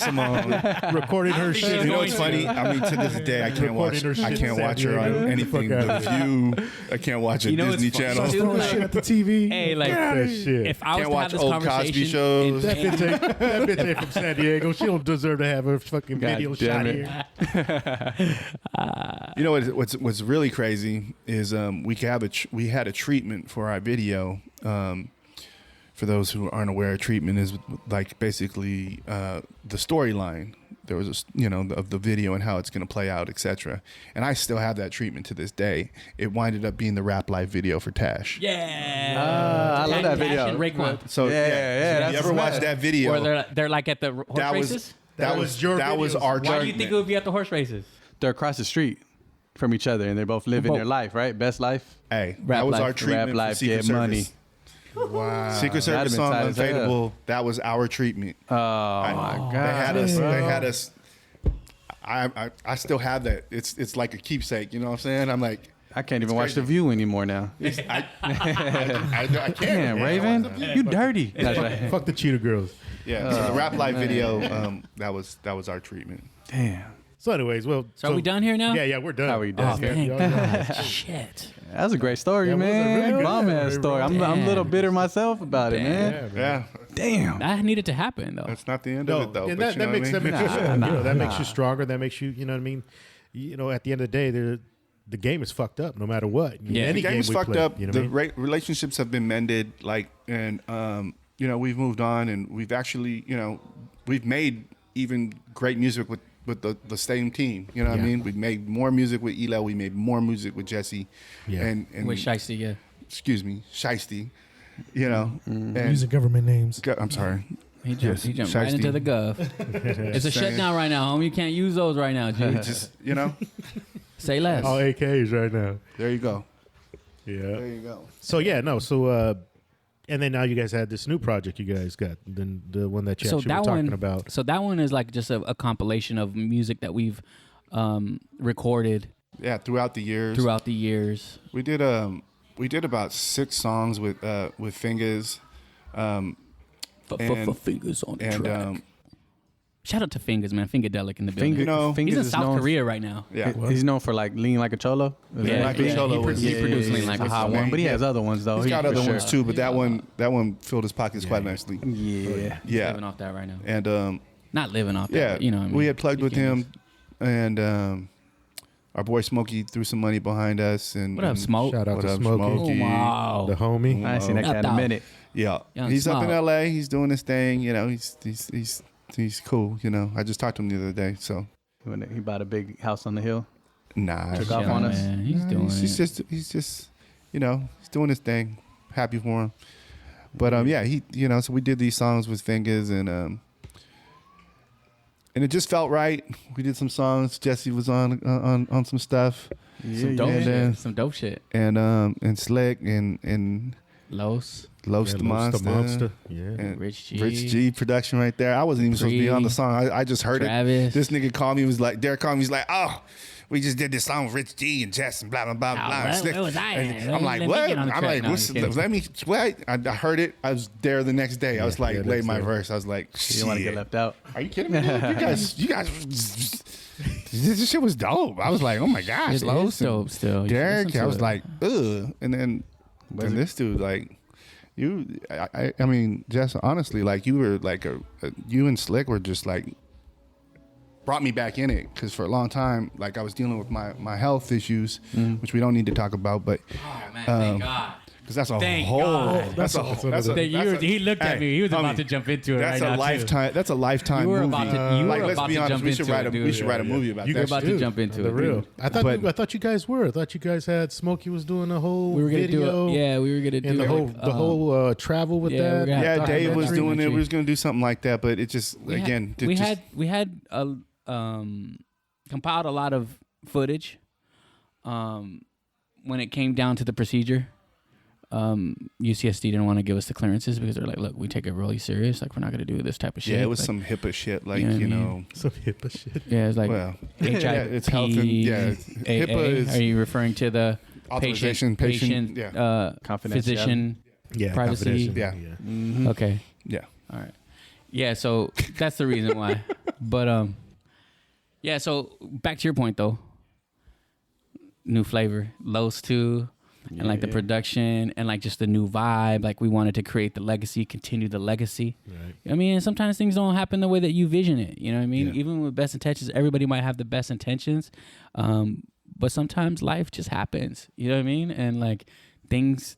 Simone. Recording her shit. You know what's funny? I mean, to this day, I can't watch. Recording her I shit can't in watch San her on Diego. anything. Fuck The out View. I can't watch a You know what's Disney fun- Channel. Starts Dude, throwing like- shit at the TV. Hey, like, That shit. if I was Can't to watch have this old conversation, Cosby shows. That bitch ain't from San Diego. She don't deserve to have her fucking God video damn shot it. here. You know what's really crazy is we had a treatment for our video. For those who aren't aware, treatment is like basically the storyline. There was of the video and how it's going to play out, etc. And I still have that treatment to this day. It winded up being the Rap Life video for Tash. yeah, I love that video. And Raekwon. So Yeah, you that's ever watched that video? Where they're like at the horse that races. was that was videos. our Why do you treatment. think it would be at the horse races? They're across the street from each other, and they both live in their life, right? Best life. Hey, Rap that was Life. our treatment Rap Life, for Secret get Service. money. Wow. Secret That'd Service have been song tight as hell. Unfadable. That was our treatment. Oh my God! They had us. They had us. I still have that. It's like a keepsake. You know what I'm saying? I'm like, I can't even watch crazy. The View anymore now. I can't. Damn, man. Raven, you dirty. That's right. Fuck the Cheetah Girls. Yeah. So the Rap Life video, that was our treatment. Damn, So, anyways, well. So are we done here now? Yeah, we're done. How we done? Oh, thank Yeah, yeah. God. Shit. that was a great story, That was a man. really good Bomb ass story, story. bro. I'm a little bitter myself about it, man. Yeah, man. Yeah. Damn. That needed to happen though. That's not the end No, of it though. and but that, you that know makes what I that mean? makes you strong. Nah, You know, that makes nah. you stronger. That makes you know what I mean. You know, at the end of the day, the game is fucked up no matter what. Yeah. Any The game game's we fucked play, up. You know The what I mean? relationships have been mended. We've moved on, and we've actually, we've made even great music with with the same team. You know what I Yeah. mean? We made more music with Elo. We made more music with Jesse. Yeah. And With Shiesty, yeah. excuse me, Shiesty. You know, and Using government names. I'm sorry. He jumped, Yes, right Shiesty. into the gov. It's a saying. shutdown right now, homie. You can't use those right now, G. Just you know, Say less. All AKs right now. there you go. Yeah. There you go. So yeah, no. So and then now you guys had this new project you guys got. Then the one that you So actually were that talking one, about. so that one is like just a compilation of music that we've recorded Yeah, throughout the years. throughout the years. We did about 6 songs with Fingers. And- Fingers on the and track. Shout out to Fingers, man. Fingerdelic in the building. You know, He's in is South known- Korea right now. yeah. He's known for like Lean Like a Cholo. Is Yeah, that Like a big? Cholo was- he produced yeah, Lean yeah, Like yeah. a Hot Cholo. one, but he Yeah. has other ones though. He's got for other sure. ones too, but that one filled his pockets quite nicely. Yeah. Yeah. Living off that right now. And Not living off that, yeah, but you know what I mean? we had plugged He's with getting him, and our boy Smokey threw some money behind us. And What up, Smoke? Shout out What to up, Smokey, Smokey? Oh, wow. the homie. I ain't seen that cat in a Up, minute. Yeah, Young he's up in Smoke. L.A. He's doing his thing. You know, he's cool. You know, I just talked to him the other day. So When he bought a big house on the hill. nah, Took nah, off on us. Man, he's doing he's it. just you know, he's doing his thing. Happy for him. But yeah, he so we did these songs with Fingers and it just felt right. We did some songs. Jesse was on some stuff, Some dope and, shit. Some dope shit. and Slick and Los, Los Yeah, the Los Monster. Yeah. And Rich G. Rich G production right there. I wasn't even supposed to be on the song. I just heard Travis. it. This nigga called me. Was like, Derek called me. He's like, oh, we just did this song with Rich G and Jess and blah blah blah blah. where- Slick. where was I And at? I'm like, Let me what? get on the I'm track. like, No, what's, I'm kidding. let me. What? I heard it. I was there the next day. I was like, yeah, laid next my day. verse. I was like, You don't want to get shit. left out. Are you kidding me? Dude? You guys. This shit was dope. I was like, oh my gosh, It is Los and dope still. You should Derek. listen I to was it. like, ugh. And then this dude, like, I mean, Jess, honestly, like, you were like you and Slick were just like brought me back in it, because for a long time, like, I was dealing with my health issues, which we don't need to talk about, but Oh, man, thank God. because that's a Thank whole God. that's a whole that's a, He looked at hey, me. He was homie, about to jump into it that's right a now, too. lifetime. That's a lifetime You were movie. about to- you like, were let's about be to honest, jump we should into write it, a we dude. should write a movie about You that. were about shit. to jump into the it, real. dude. I thought you guys were. I thought you guys had Smokey was doing a whole We were gonna video. do it. Yeah, we were gonna do And the it. whole travel with yeah, we're that. gonna have Yeah, to Dave was documentary. doing it. We was gonna do something like that, but it just again, it we just, had compiled a lot of footage when it came down to the procedure. UCSD didn't want to give us the clearances because they're like, look, we take it really serious. Like, we're not going to do this type of shit. yeah, it was Like, some HIPAA shit, like You know what I you mean? know. Some HIPAA shit. yeah, it's like Well, HIV. yeah, it's health and yeah, AA. HIPAA is Are you referring to the authorization, patient, yeah, Confidentiality. physician? Yeah, Privacy. confidential, Yeah. Okay, yeah. all right. Yeah, so that's the reason why. But yeah. So back to your point though. New flavor, Los too. And like the production and like just the new vibe, like we wanted to create the legacy, continue the legacy. Right. I mean, sometimes things don't happen the way that you vision it. You know what I mean? Yeah. Even with best intentions, everybody might have the best intentions, but sometimes life just happens. You know what I mean? And like things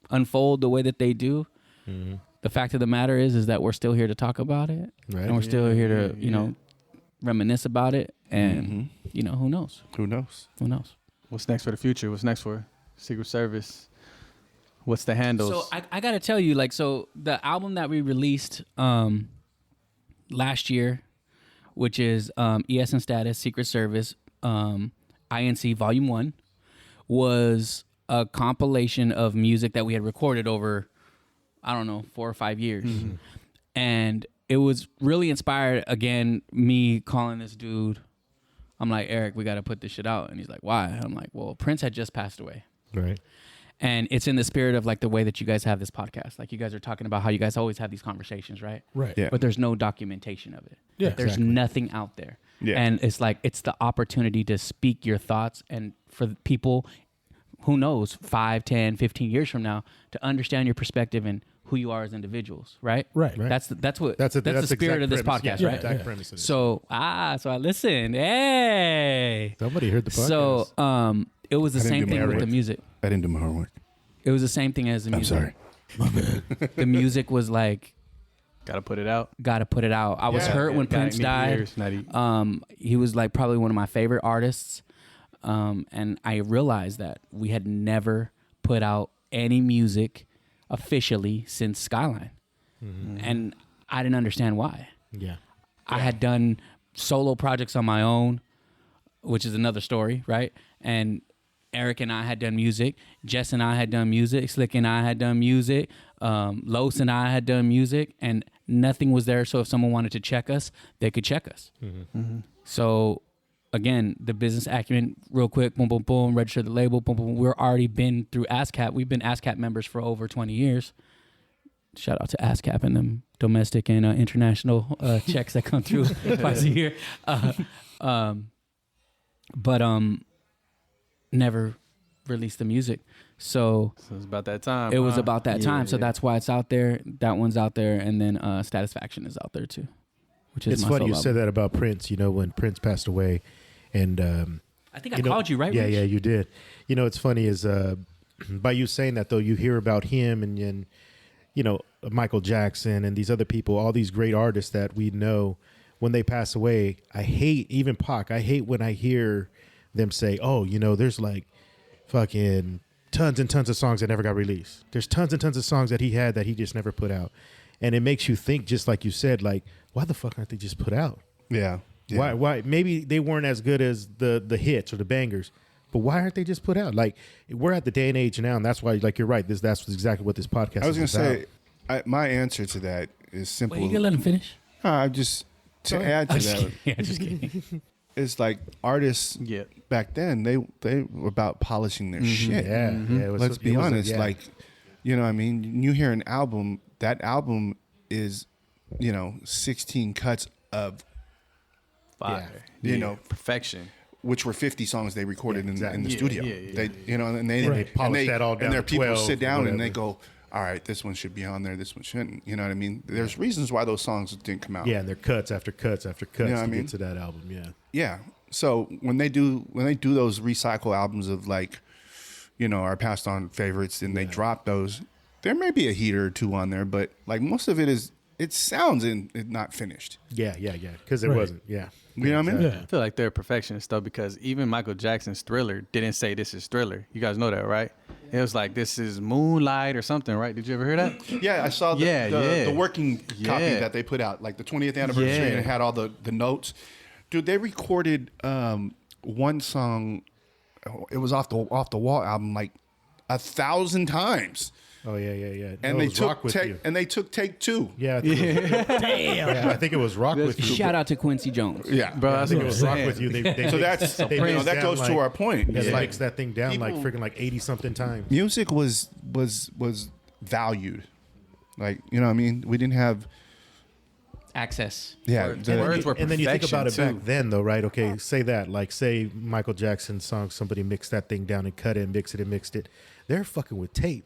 unfold the way that they do. Mm-hmm. The fact of the matter is that we're still here to talk about it, Right. and we're still here to you know reminisce about it, and you know who knows? Who knows? Who knows? What's next for the future? What's next for Secret Service? What's the handles? So I gotta tell you, like, so the album that we released last year, which is ES and Status, Secret Service, INC Volume 1, was a compilation of music that we had recorded over, I don't know, 4 or 5 years. And it was really inspired, again, me calling this dude. I'm like, Eric, we got to put this shit out. And he's like, why? I'm like, well, Prince had just passed away. Right. And it's in the spirit of like the way that you guys have this podcast. Like you guys are talking about how you guys always have these conversations, right? Right. Yeah. But there's no documentation of it. Yeah, There's exactly. nothing out there. Yeah. And it's like, it's the opportunity to speak your thoughts and for the people, who knows, 5, 10, 15 years from now, to understand your perspective and who you are as individuals, right? Right. Right. That's the That's spirit of this premise. podcast, Yeah, right? exact premise of it. So I listened. Hey. Somebody heard the podcast. So it was the I didn't same do my thing with the homework. music. I didn't do my homework. It was the same thing as the I'm music. sorry. The music was like Gotta put it out. Got to put it out. I was hurt when Prince died. He was like probably one of my favorite artists. And I realized that we had never put out any music officially since Skyline. And I didn't understand why. Yeah. I had done solo projects on my own, which is another story, right? And Eric and I had done music. Jess and I had done music. Slick and I had done music. Los and I had done music, and nothing was there. So if someone wanted to check us, they could check us. So again, the business acumen, real quick, boom, boom, boom, register the label, boom, boom. We're already been through ASCAP. We've been ASCAP members for over 20 years. Shout out to ASCAP and them domestic and international checks that come through twice a year. But never released the music. So it was about that time. It was about that time. So Yeah. that's why it's out there. That one's out there. And then Satisfaction is out there too. Which is It's my funny solo you album. said that about Prince, when Prince passed away. And I think I called you, right? Yeah, Rich? yeah, you did. It's funny is by you saying that though, you hear about him and Michael Jackson and these other people, all these great artists that we know, when they pass away, I hate, even Pac, I hate when I hear them say, oh, there's like fucking tons and tons of songs that never got released. There's tons and tons of songs that he had that he just never put out. And it makes you think, just like you said, like, why the fuck aren't they just put out? Yeah. Why? Maybe they weren't as good as the hits or the bangers, but why aren't they just put out? Like, we're at the day and age now, and that's why, like, you're right. That's exactly what this podcast is. I was going to about. say, my answer to that is simple. Wait, you gonna let him finish? Just to add to that, Yeah, just kidding. it's like artists back then, they were about polishing their shit. Yeah, yeah. Let's be honest. Like, I mean, you hear an album, that album is, 16 cuts of, Fire. Perfection. which were 50 songs they recorded in the studio. They, and They polish that all down and their to people 12 sit or down and they whatever. go, all right, this one should be on there, this one shouldn't. You know what I mean? There's reasons why those songs didn't come out. Yeah, and they're cuts after cuts after cuts know what to I mean? get to that album. Yeah. Yeah. So when they do those recycle albums of like, our passed on favorites and they drop those, there may be a heater or two on there, but like most of it sounds not finished. Yeah. Because it wasn't. Yeah. You know what I mean? Yeah. I feel like they're perfectionists though, because even Michael Jackson's Thriller didn't say this is Thriller. You guys know that, right? It was like, this is Moonlight or something, right? Did you ever hear that? Yeah, I saw the working copy Yeah. that they put out, like the 20th anniversary, Yeah. and it had all the notes. Dude, they recorded one song. It was off the wall album like 1,000 times, Oh yeah. and No, they it was Rock took with take you. and they took take 2. Yeah. I think it was, I think it was Rock with you. Shout out to Quincy Jones. Yeah, Bro, I that's think what it I'm was Rock saying. with you. They So that's they that mixed down goes to our point. Yeah, It's they like mixed that thing down like people- freaking like 80 something times. music was valued. Like, you know what I mean? We didn't have Access. Words were And then you think perfection, about it too. back then, though, right? Okay, say that. Like, say Michael Jackson's song, somebody mixed that thing down and cut it and mixed it and mixed it. They're fucking with tape.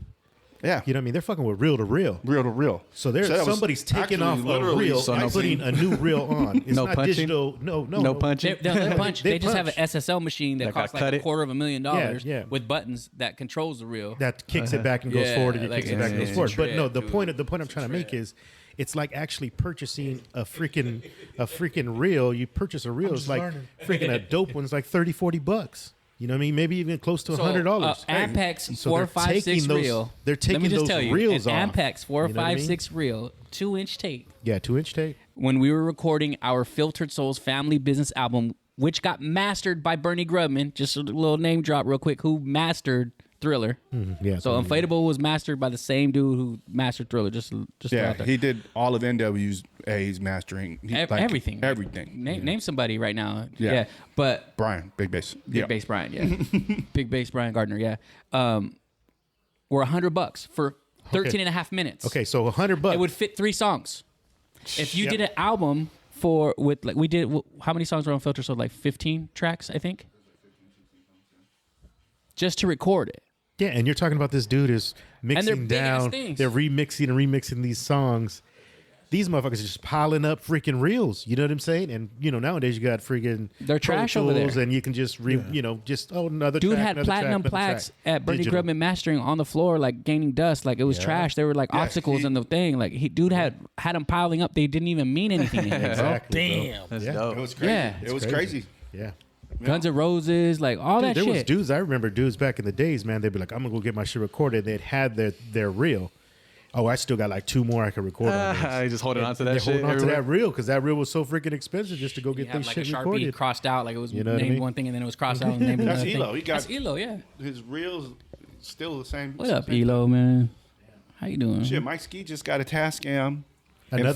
Yeah. You know what I mean? They're fucking with reel to reel. Real to real. So there's that was somebody's taking actually off a literally reel slicing. and putting a new reel on. It's No not punching? digital. No No punching. They punch. They They just have an punch. SSL machine that Like costs I like cut it? $250,000 Yeah. with buttons that controls the reel. That kicks it back and goes Yeah, forward, and it like kicks it back and goes it's forward. But no, tread, the dude. point I'm trying to make is, it's like actually purchasing a freaking reel. You purchase a reel, it's just like learning. freaking a dope one's like $30-$40. You know what I mean? Maybe even close to $100. Ampex So they're 456 taking those- reel. they're taking Let me just those tell you, reels an off. Ampex You know what I mean? 456 reel, 2-inch tape. Yeah, 2-inch tape. When we were recording our Filtered Souls family business album, which got mastered by Bernie Grubman, just a little name drop real quick, who mastered Thriller. Yeah. So Unfadable was mastered by the same dude who mastered Thriller. Just Yeah, out there. he did all of NWA's mastering. Everything. Everything. Name somebody right now. Yeah. But Brian, big bass. Big Bass Brian, yeah. Big Bass Brian Gardner, yeah. Were $100 for 13 and a half minutes. Okay, so $100. It would fit 3 songs. If you Yep. did an album we did, how many songs were on Filter? So like 15 tracks, I think. Just to record it. Yeah, and you're talking about this dude is they're mixing big-ass down. things. They're remixing these songs. these motherfuckers are just piling up freaking reels. You know what I'm saying? And nowadays you got freaking They're Pro trash over there. Tools, and you can just another Dude track, had another platinum track, another plaques track. at Bernie Digital. Grubman mastering on the floor, like gaining dust. Like it was trash. There were like obstacles in the thing. Like dude had them piling up. They didn't even mean anything. In it, bro. Exactly, bro. That's Yeah. dope. It was crazy. Yeah. It was crazy. Yeah. Guns N' Roses, like all Dude, that there shit. was dudes. I remember dudes back in the days, man. They'd be like, "I'm gonna go get my shit recorded." They'd had their reel. Oh, I still got like 2 more I can record on this. You just holding on to They're that shit. holding on to everywhere. that reel because that reel was so freaking expensive just to go You get have this like shit a Sharpie recorded. crossed out, like it was You know what I named mean? one thing and then it was crossed out and named That's another Elo. thing. He got- That's Elo, yeah. His reels still the same. What up, same- Elo, man? How you doing? Shit, Mike Ski just got a Tascam Another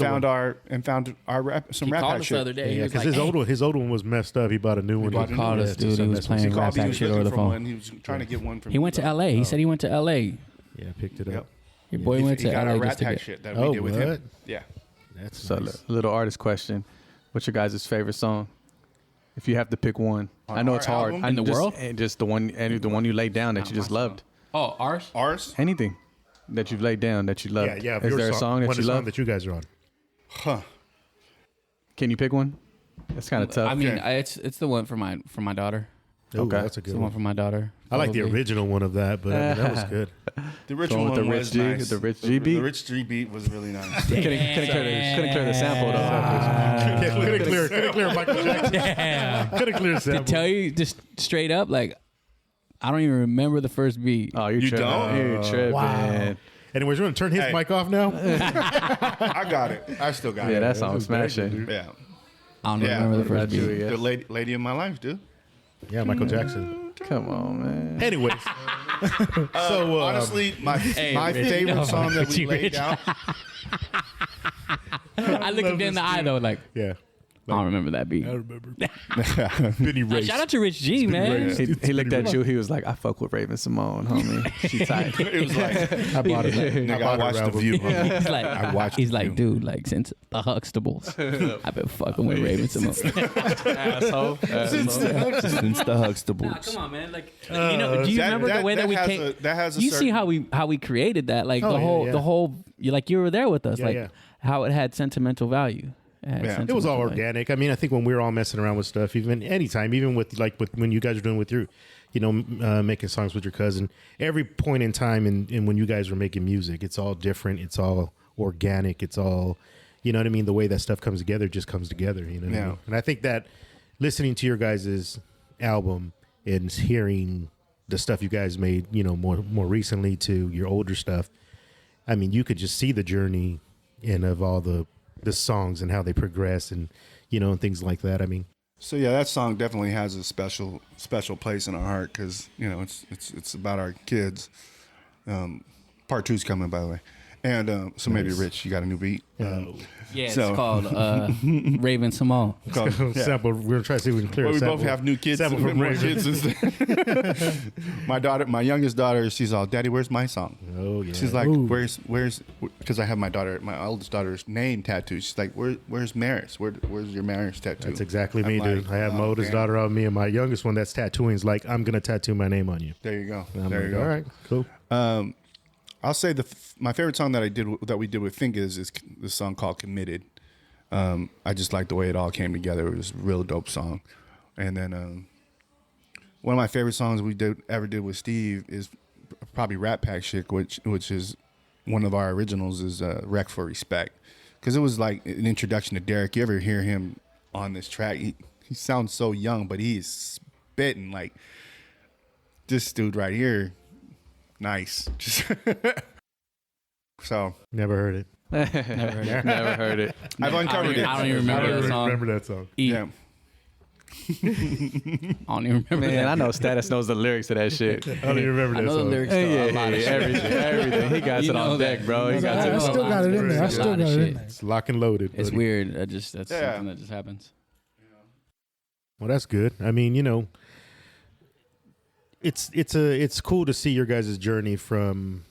and found one. our rap some He rap called pack us shit. the other day. He Yeah, was because like, his old one was messed up. He bought a new one. bought a new called one. us, dude. He was playing He called rap me. He pack was shit looking over the for phone. one. He was trying to get one from. He went to LA. He said he went to LA. Yeah, picked it Yep. up. Your boy went He to got LA our just rap to pack get. shit that Oh, we did with what? him. Yeah. That's So, nice. little artist question: what's your guys' favorite song? If you have to pick one, On I know our it's hard. album? In the world? and just the one you laid down that you just loved. Oh, ours? Ours? Anything that you've laid down that you loved. Yeah. Is your there a song that one you song love? that you guys are on? Huh. Can you pick one? That's kind of tough. I mean, Okay. it's the one for my daughter. Oh, Okay. that's a It's good the one one. for my daughter. I like the Probably. original one of that, but I mean, that was good. The original with one the Rich was G- nice. the Rich G beat? The Rich G beat was really nice. couldn't clear the sample though. Could have cleared Michael Jackson. Could have cleared To sample. tell you just straight up, like I don't even remember the first beat. Oh, you tripping? don't? You tripping? Wow. Anyways, we're gonna turn his Hey. mic off now. I got it. I still got Yeah, it. that song smashing. Yeah. I don't Yeah. remember the What first about you, beat. yeah? The lady in my life, dude. Yeah, Michael Jackson. Come on, man. Anyways, so Honestly, my Rich. favorite No, song that Rich, we laid Rich. down. I looked him in the eye though, like yeah, I don't remember that beat. I remember. Benny Race. Shout out to Rich G, man. He looked at you. He was like, "I fuck with Raven Simone, homie. She tight." It was like, I bought it. nigga, I watched The album. View. homie. He's like, I watched he's The like, View. dude, like since the Huxtables, I've been fucking with Raven Simone. Asshole. Since the Huxtables. Come on, man. Like, do you remember the way that we has came? that has a You see certain- how we created that, like Oh, the whole. You like you were there with us, Yeah, like yeah. how it had sentimental value. Yeah. It was all sentimental value. organic. I mean, I think when we were all messing around with stuff, even anytime, even with when you guys were doing with your, making songs with your cousin, every point in time and when you guys were making music, it's all different. It's all organic. It's all, you know what I mean? The way that stuff comes together just comes together. You know what I Yeah. mean? And I think that listening to your guys' album and hearing the stuff you guys made, more recently to your older stuff, I mean, you could just see the journey of all the songs and how they progress and, and things like that. I mean, So yeah, that song definitely has a special place in our heart because it's about our kids. Part 2's coming, by the way, and so maybe Rich, you got a new beat. Yeah, So- it's called Raven Simone. Called- yeah. sample. We're gonna try to see if we can clear. Well, a we both sample. have new kids. Sample from more Raven. kids instead. My youngest daughter, she's all, "Daddy, where's my song?" Oh yeah. She's like, Ooh. "Where's?" Because I have my oldest daughter's name tattooed. She's like, "Where's Maris? Where's your Maris tattoo?" That's exactly I'm me, like, dude. I have my "Oh, oldest damn." daughter on me, and my youngest one that's tattooing is like, I'm gonna tattoo my name on you. There you go. And I'm There like, you go. all right, cool. I'll say my favorite song that we did with Fingers is the song called "Committed." I just like the way it all came together. It was a real dope song. And then one of my favorite songs we ever did with Steve is probably Rat Pack Shit, which is one of our originals, is "Wreck for Respect," because it was like an introduction to Derek. You ever hear him on this track? He sounds so young, but he is spitting like this dude right here. Nice. Just so Never heard it. Never heard it. I've uncovered it. I don't even I remember don't that song. remember that song. Yeah. I don't even remember Man, that. I know Status knows the lyrics to that shit. I don't even remember I that know the song. lyrics to a lot of shit. everything. He got You it know on deck, that. bro. He got I it. still got it in there. I still got it in there. It's lock and loaded. It's buddy. weird. That's Yeah. something that just happens. Well, that's good. I mean, it's cool to see your guys' journey from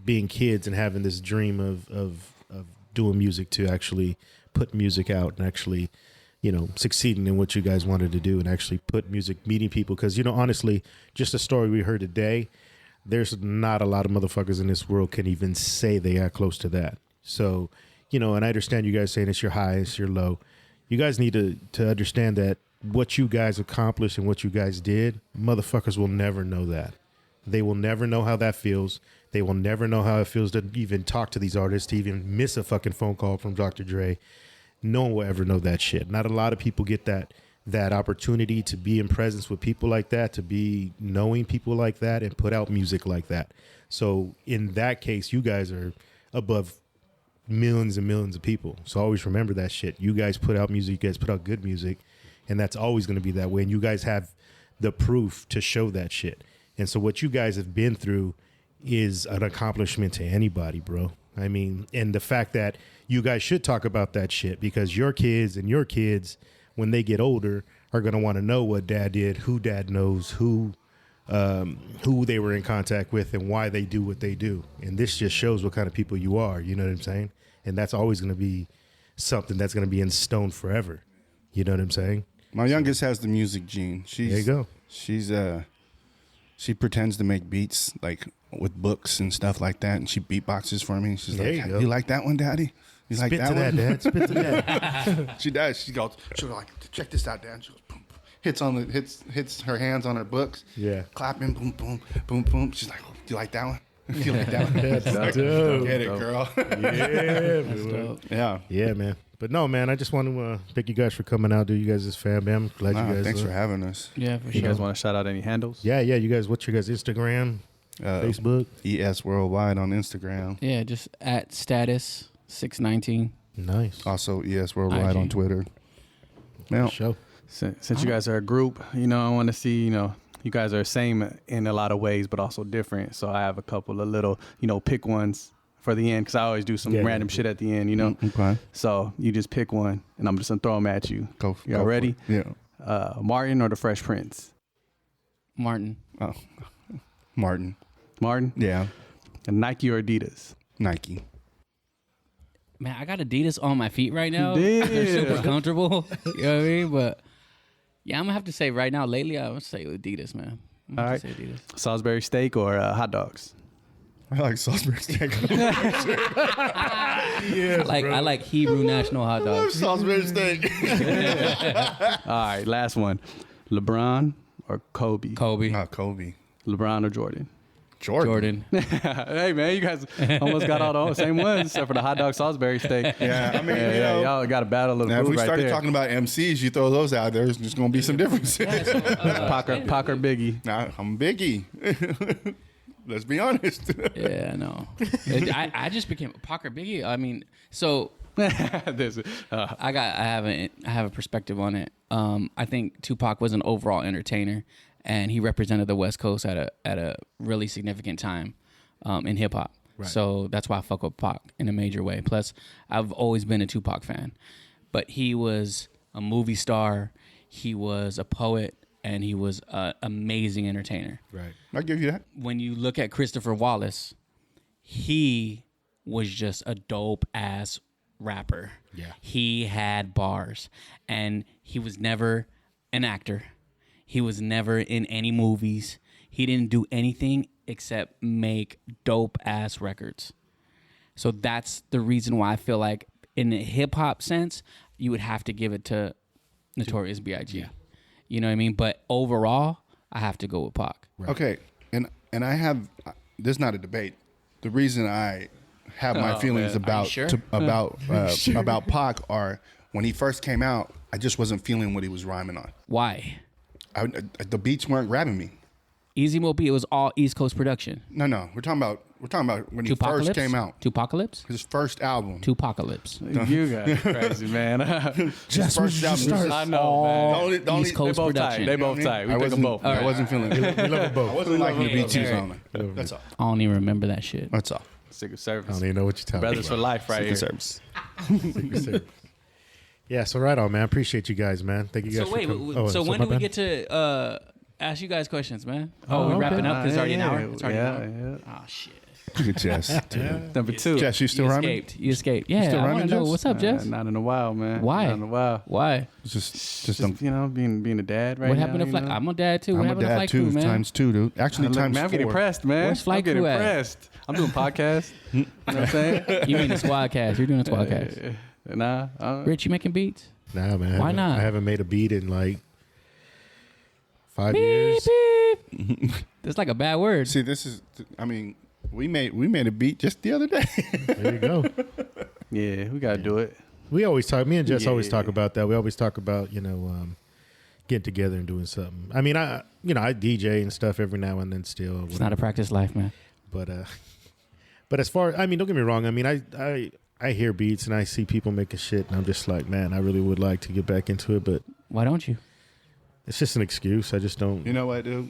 being kids and having this dream of doing music to actually put music out and actually, succeeding in what you guys wanted to do and actually put music, meeting people. Because, honestly, just a story we heard today, there's not a lot of motherfuckers in this world can even say they are close to that. So, and I understand you guys saying it's your high, it's your low. You guys need to understand that what you guys accomplished and what you guys did, motherfuckers will never know that. They will never know how that feels. They will never know how it feels to even talk to these artists, to even miss a fucking phone call from Dr. Dre. No one will ever know that shit. Not a lot of people get that opportunity to be in presence with people like that, to be knowing people like that, and put out music like that. So in that case, you guys are above millions and millions of people. So always remember that shit. You guys put out music, you guys put out good music, and that's always going to be that way. And you guys have the proof to show that shit. And so what you guys have been through is an accomplishment to anybody, bro. I mean, and the fact that you guys should talk about that shit, because your kids and your kids, when they get older, are going to want to know what dad did, who dad knows, who they were in contact with, and why they do what they do. And this just shows what kind of people you are. You know what I'm saying? And that's always going to be something that's going to be in stone forever. You know what I'm saying? My youngest has the music gene. There you go. She pretends to make beats like with books and stuff like that, and she beatboxes for me. She's there like, you go. "You like that one, Daddy? You like that one, Dad? Spit to that. She does. She'll like, check this out, Dad. She goes, boom, boom. Hits her hands on her books. Yeah. Clapping, boom, boom, boom, boom. She's like, oh, do you like that one? Do you like that one? That's dope. Get it, girl. Yeah, man. Yeah. Yeah, man. But no, man, I just want to thank you guys for coming out, dude. You guys is fan, man. I'm glad you guys. Thanks for having us. Yeah, for You sure. guys want to shout out any handles? Yeah. You guys, what's your guys' Instagram, Facebook? ES Worldwide on Instagram. Yeah, just at status 619. Nice. Also ES Worldwide IG. on Twitter. Now, Show. Since you guys are a group, I want to see, you guys are the same in a lot of ways, but also different. So I have a couple of little, pick ones for the end, because I always do some random shit at the end, okay. So you just pick one, and I'm just going to throw them at you. Y'all go ready? for it. Yeah. Martin or the Fresh Prince? Martin. Oh, Martin. Martin? Yeah. Nike or Adidas? Nike. Man, I got Adidas on my feet right now. Damn. They're super comfortable. You know what I mean? But yeah, I'm gonna have to say right now, lately, I would say Adidas, man. I'm gonna All have right. to say Adidas. Salisbury steak or hot dogs? I like Salisbury steak. I like Hebrew national hot dogs. Salisbury steak. All right, last one. LeBron or Kobe? Kobe. Not Kobe. LeBron or Jordan? Jordan. Hey, man, you guys almost got all the same ones except for the hot dog Salisbury steak. Yeah, I mean, y'all got a battle of the now if food we right started there. talking about MCs, you throw those out there, there's just going to be some differences. Pac or Biggie? Nah, I'm Biggie. Let's be honest. Yeah, no. I just became Parker Biggie. I mean, so This- I have a perspective on it. I think Tupac was an overall entertainer, and he represented the West Coast at a really significant time in hip hop. Right. So that's why I fuck with Pac in a major way. Plus, I've always been a Tupac fan, but he was a movie star, he was a poet, and he was an amazing entertainer. Right. I'll give you that. When you look at Christopher Wallace, he was just a dope ass rapper. Yeah. He had bars, and he was never an actor. He was never in any movies. He didn't do anything except make dope ass records. So that's the reason why I feel like in the hip hop sense, you would have to give it to Notorious B.I.G. Yeah. You know what I mean? But overall, I have to go with Pac. Right. Okay, and I have this is not a debate. The reason I have my feelings man. Are you sure? about Pac are when he first came out, I just wasn't feeling what he was rhyming on. Why? The beats weren't grabbing me. Easy Mo Beat, it was all East Coast production. No, we're talking about when he first came out. Tupacalypse? His first album. Tupacalypse. You guys crazy, man. His first album. I know, man. The only- East Coast They both production. tight. They both tight. We I took them wasn't, both. I wasn't feeling it. We love them both. I wasn't liking the beats he was Okay. on. That's all. I don't even remember that shit. That's all. Secret I Service. don't even know what you're talking Brothers for about. life right here. Service. Yeah, so right on, man. Appreciate you guys, man. Thank you guys So wait, for coming. so when my do we bad? get to ask you guys questions, man? Oh, Oh, we okay. wrapping up because it's already an Yeah, hour? It's already yeah, an hour? yeah. Oh, shit. Look at Jess. Number 2. Jess, you still rhyming? You escaped. Yeah, still I want rhyming, to know. Jess? What's up, Jess? Not in a while, man. Why? Not in a while. Why? Just You know, being a dad right What now. happened to you Flight? know? I'm a dad too. What I'm a happened to dad Flight too, Crew, man? times 2, dude. Actually, Look, times man, I'm 4. getting pressed, man. Where's Flight I'm getting Crew at? pressed. I'm doing podcasts. You know what I'm saying? You mean the Squadcast? You're doing a Squadcast. Nah. Rich, you making beats? Nah, man. Why not? I haven't made a beat in like 5 Beep years. beep. That's like a bad word. See, this is. I mean, we made a beat just the other day. There you go. Yeah, we gotta do it. We always talk. Me and Jess always Yeah. talk about that. We always talk about getting together and doing something. I mean, I DJ and stuff every now and then still. It's not a practice life, man. But as far, I mean, don't get me wrong. I mean, I hear beats and I see people making shit, and I'm just like, man, I really would like to get back into it, but Why don't you? it's just an excuse. I just don't. You know what, dude?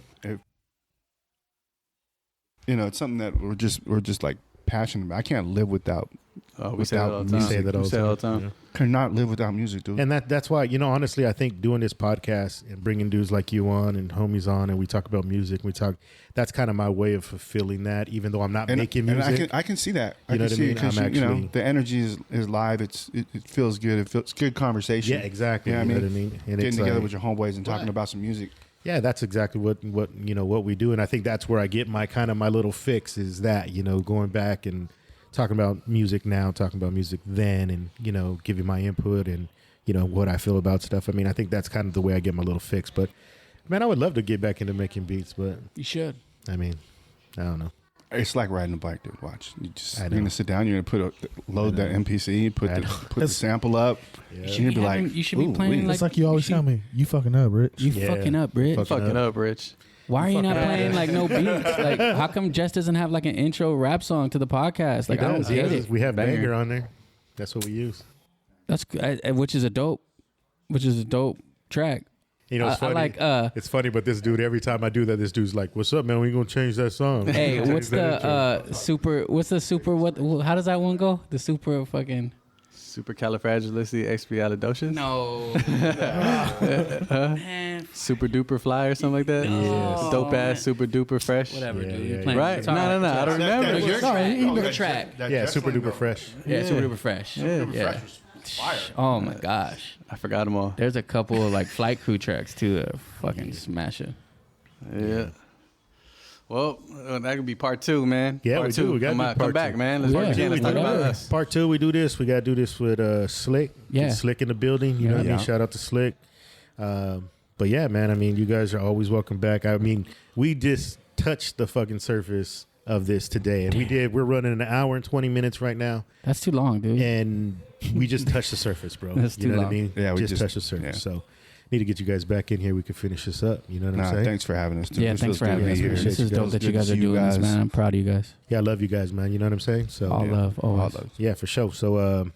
It's something that we're just like passionate about. I can't live without. We say that all the time. We say that all We say it all the time. yeah. Cannot live without music, dude. And that's why, honestly, I think doing this podcast and bringing dudes like you on and homies on, and we talk about music, that's kind of my way of fulfilling that, even though I'm not making music. And I can see that. You know what I mean? Because I'm actually- the energy is live. It feels good. It feels good conversation. Yeah, exactly. You know what I mean? And Getting it's together like- with your homeboys and talking about some music. Yeah, that's exactly what we do, and I think that's where I get my little fix is that going back and talking about music now, talking about music then, and giving my input and what I feel about stuff. I mean, I think that's kind of the way I get my little fix. But man, I would love to get back into making beats, but You should. I mean, I don't know. It's like riding a bike, dude. Watch. You're know. gonna sit down. You're gonna load that MPC, put the sample up. Yeah. You're gonna be like, You should be "Ooh, playing wee." It's like you always tell me, you fucking up, Rich. You Yeah. fucking up, Rich. Fucking up, Rich. Why are you not playing like no beats? Like, how come Jess doesn't have like an intro rap song to the podcast? Like, I don't get it. We have Banger. Banger on there. That's what we use. That's which is a dope track. It's I funny. like, it's funny, but this dude, every time I do that, this dude's like, "What's up, man? We gonna change that song?" Hey, Change what's that intro. the super? What's the super? What? How does that one go? The super fucking. Supercalifragilisticexpialidocious. No. Man. Super duper fly or something like that. Yes. Dope ass, super duper fresh. Whatever, Yeah, dude. yeah, You're yeah. playing. Right? It's No, all no, right. I don't remember. Your track. Your track. Yeah, super duper fresh. Yeah, super duper fresh. Yeah. Oh my gosh. I forgot them all. There's a couple of like Flight Crew tracks too that are fucking smashing. Yeah. Well, that could be part 2, man. Yeah, part we 2. do. We gotta do Come part back, 2. man. Let's Yeah. work again. Let's talk about us. Part 2, we do this. We got to do this with Slick. Yeah. Get Slick in the building. You know what I mean? Yeah. Shout out to Slick. But yeah, man, I mean, you guys are always welcome back. I mean, we just touched the fucking surface of this today. And we're running an hour and 20 minutes right now. That's too long, dude. And we just touched the surface, bro. That's you too know what I long. mean? Yeah, we just just- touched the surface. yeah. So need to get you guys back in here. We can finish this up. You know what I'm Nah, saying? thanks for having us, dude. Yeah, This thanks feels for good to having be us, here. man. This is Appreciate dope you that you guys. guys Good are to see you doing this, guys. man. I'm proud of you guys. Yeah, I love you guys, man. You know what I'm saying? So All love, always. yeah, for sure. So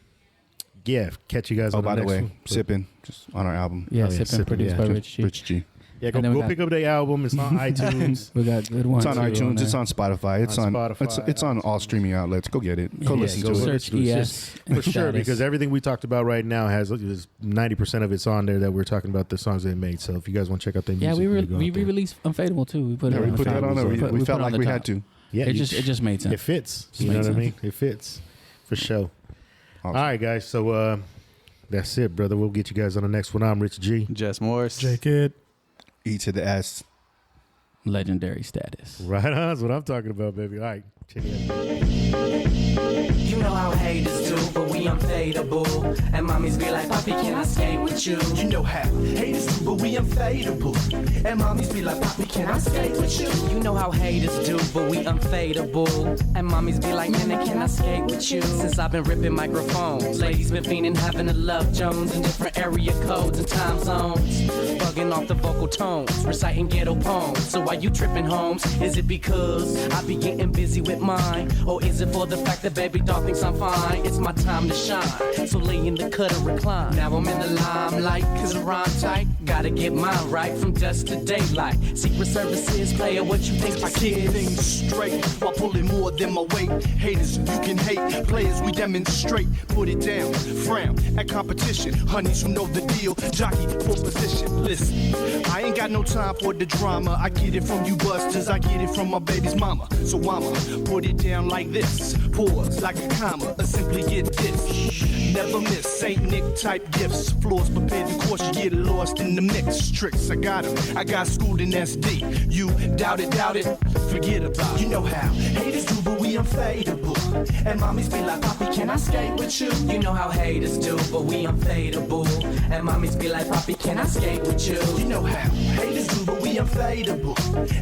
yeah, catch you guys Oh, on the by the next way, one. Sippin', just on our album. Yeah, Oh, yeah, Sippin' Sippin', produced yeah. by Just Rich G. Rich G. Yeah, And then we go got- pick up the album. It's on iTunes. We got good ones. It's on too iTunes. there. It's on Spotify. It's On on Spotify, It's on all streaming outlets. Go get it. Go Yeah, listen go to it. Search It's ES For and sure, status. because everything we talked about right now has 90% of it's on there that we're talking about the songs they made. So if you guys want to check out their music, Yeah, we you go out there. re-released Unfadable too. We put Yeah, it we on put that on there. We put felt it on like the we top. had to. Yeah, It just made sense. it fits. Just You know makes what I mean? sense. It fits for sure. Awesome. All right, guys. So that's it, brother. We'll get you guys on the next one. I'm Rich G. Jess Morris. J Kid. E to the S. Legendary status. Right on. That's what I'm talking about, baby. All right. Check it out. You know how haters do, but we unfadable. And mommies be like, Poppy, can I skate with you? You know how haters do, but we unfadable. And mommies be like, Poppy, can I skate with you? You know how haters do, but we unfadable. And mommies be like, Nana, can I skate with you? Since I've been ripping microphones, ladies been fiending, having a love Jones in different area codes and time zones. Bugging off the vocal tones, reciting ghetto poems. So why you tripping, Holmes? Is it because I be getting busy with mine? Or is it for the fact that baby dog thinks I'm fine? It's my time to shine. So lay in the cut or recline. Now I'm in the limelight, cause I rhyme tight. Gotta get mine right from dusk to daylight. Secret Services, player, what you think I keep things straight while pulling more than my weight. Haters, you can hate. Players, we demonstrate. Put it down, frown at competition. Honeys who know the deal, jockey for position. Listen, I ain't got no time for the drama. I get it from you busters, I get it from my baby's mama. So I'ma put it down like this. Pause like a comma, or simply get this. Never miss Saint Nick type gifts. Floors prepared to course, you get lost in the mix. Tricks, I got 'em. I got schooled in SD. You doubt it, forget about it. You know how haters do, but we unfadable. And mommies be like, Poppy, can I skate with you? You know how haters do, but we unfadable. And mommies be like, Poppy, can I skate with you? You know how haters do, but we unfadable.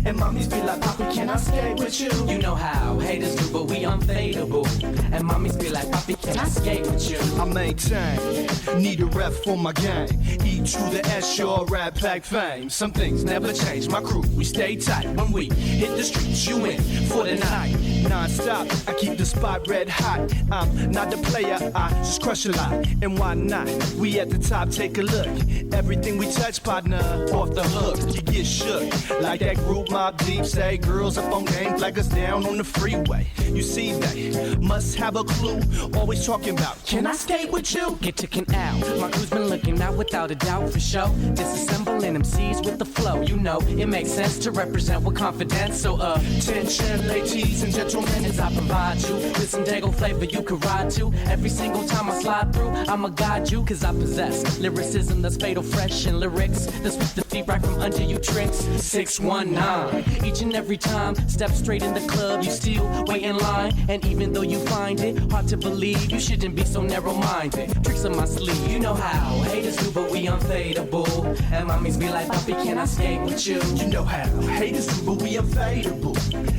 And mommies be like, Poppy, can I skate with you? You know how haters do, but we unfadable. And mommies be like, Poppy, can I skate with you? I maintain, need a rep for my gang. E to the S, your rap pack fame. Some things never change, my crew, we stay tight. When we hit the streets, you in for the night. Non-stop, I keep the spot red hot. I'm not the player, I just crush a lot. And why not? We at the top, take a look. Everything we touch, partner, off the hook. You get shook, like that group Mob Deep say. Girls up on game, flag us down on the freeway. You see they must have a clue. Always talking about, can I skate with you? Get taken out. My crew's been looking out without a doubt for show. Disassembling MCs with the flow. You know, it makes sense to represent with confidence. So, attention, ladies and gentlemen, as I provide you with some Dago flavor you can ride to. Every single time I slide through, I'ma guide you, cause I possess lyricism that's fatal, fresh, and lyrics that's with the feet right from under you tricks. 619. Each and every time, step straight in the club, you still wait in line. And even though you find it hard to believe, you shouldn't be so narrow-minded. Tricks on my sleeve, you know how haters do, but we unfadable. And mommies be like, Poppy, can I skate with you? you know how haters do, but we unfadable.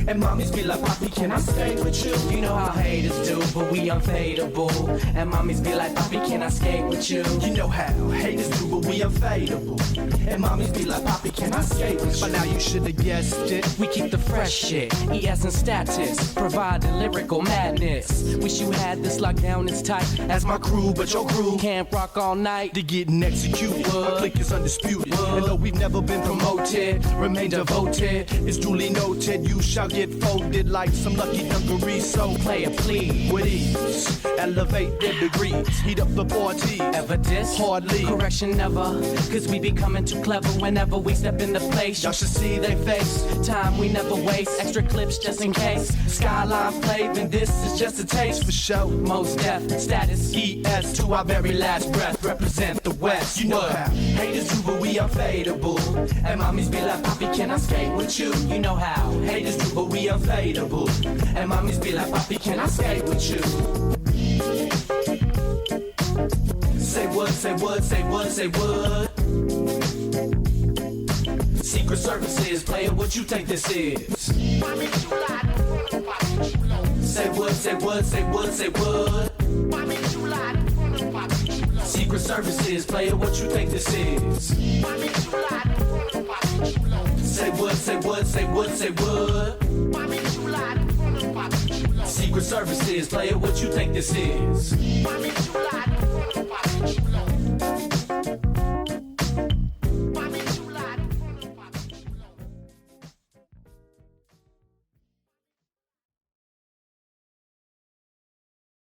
And mommies be like, Poppy, can I skate with you? You know how haters do, but we unfadable. And mommies be like, Poppy, can I skate with you? You know how haters do, but we unfadable. And mommies be like, Poppy, can I skate with you? By now you should have guessed it. We keep the fresh shit, ES and status, providing lyrical madness. Wish you had this locked down as tight as my crew, but your crew can't rock all night. They getting executed. Our clique is undisputed. And though we've never been promoted, remain devoted. It's duly noted. You shall get folded like some lucky dungarees. So Play a plea with ease, elevate their degrees, heat up the party. Ever diss? Hardly. Correction never, cause we be coming too clever whenever we step in the place. Y'all should see they face, time we never waste. Extra clips just in case, Skyline flavor, this is just a taste. For show, Most deaf, status, ES to our very last breath, represent the West. You know how haters do, but we unfadable. And mommies be like, Poppy, can I skate with you? You know how haters do, but we unfadable. And mommies be like, Poppy, can I skate with you? Say what, say what, say what, say what? Secret Services, player, what you think this is? Say what, say what, say what, say what? Secret Services, player, what you think this is? Say what, say what, say what, say what? Secret Services, player, what you think this is?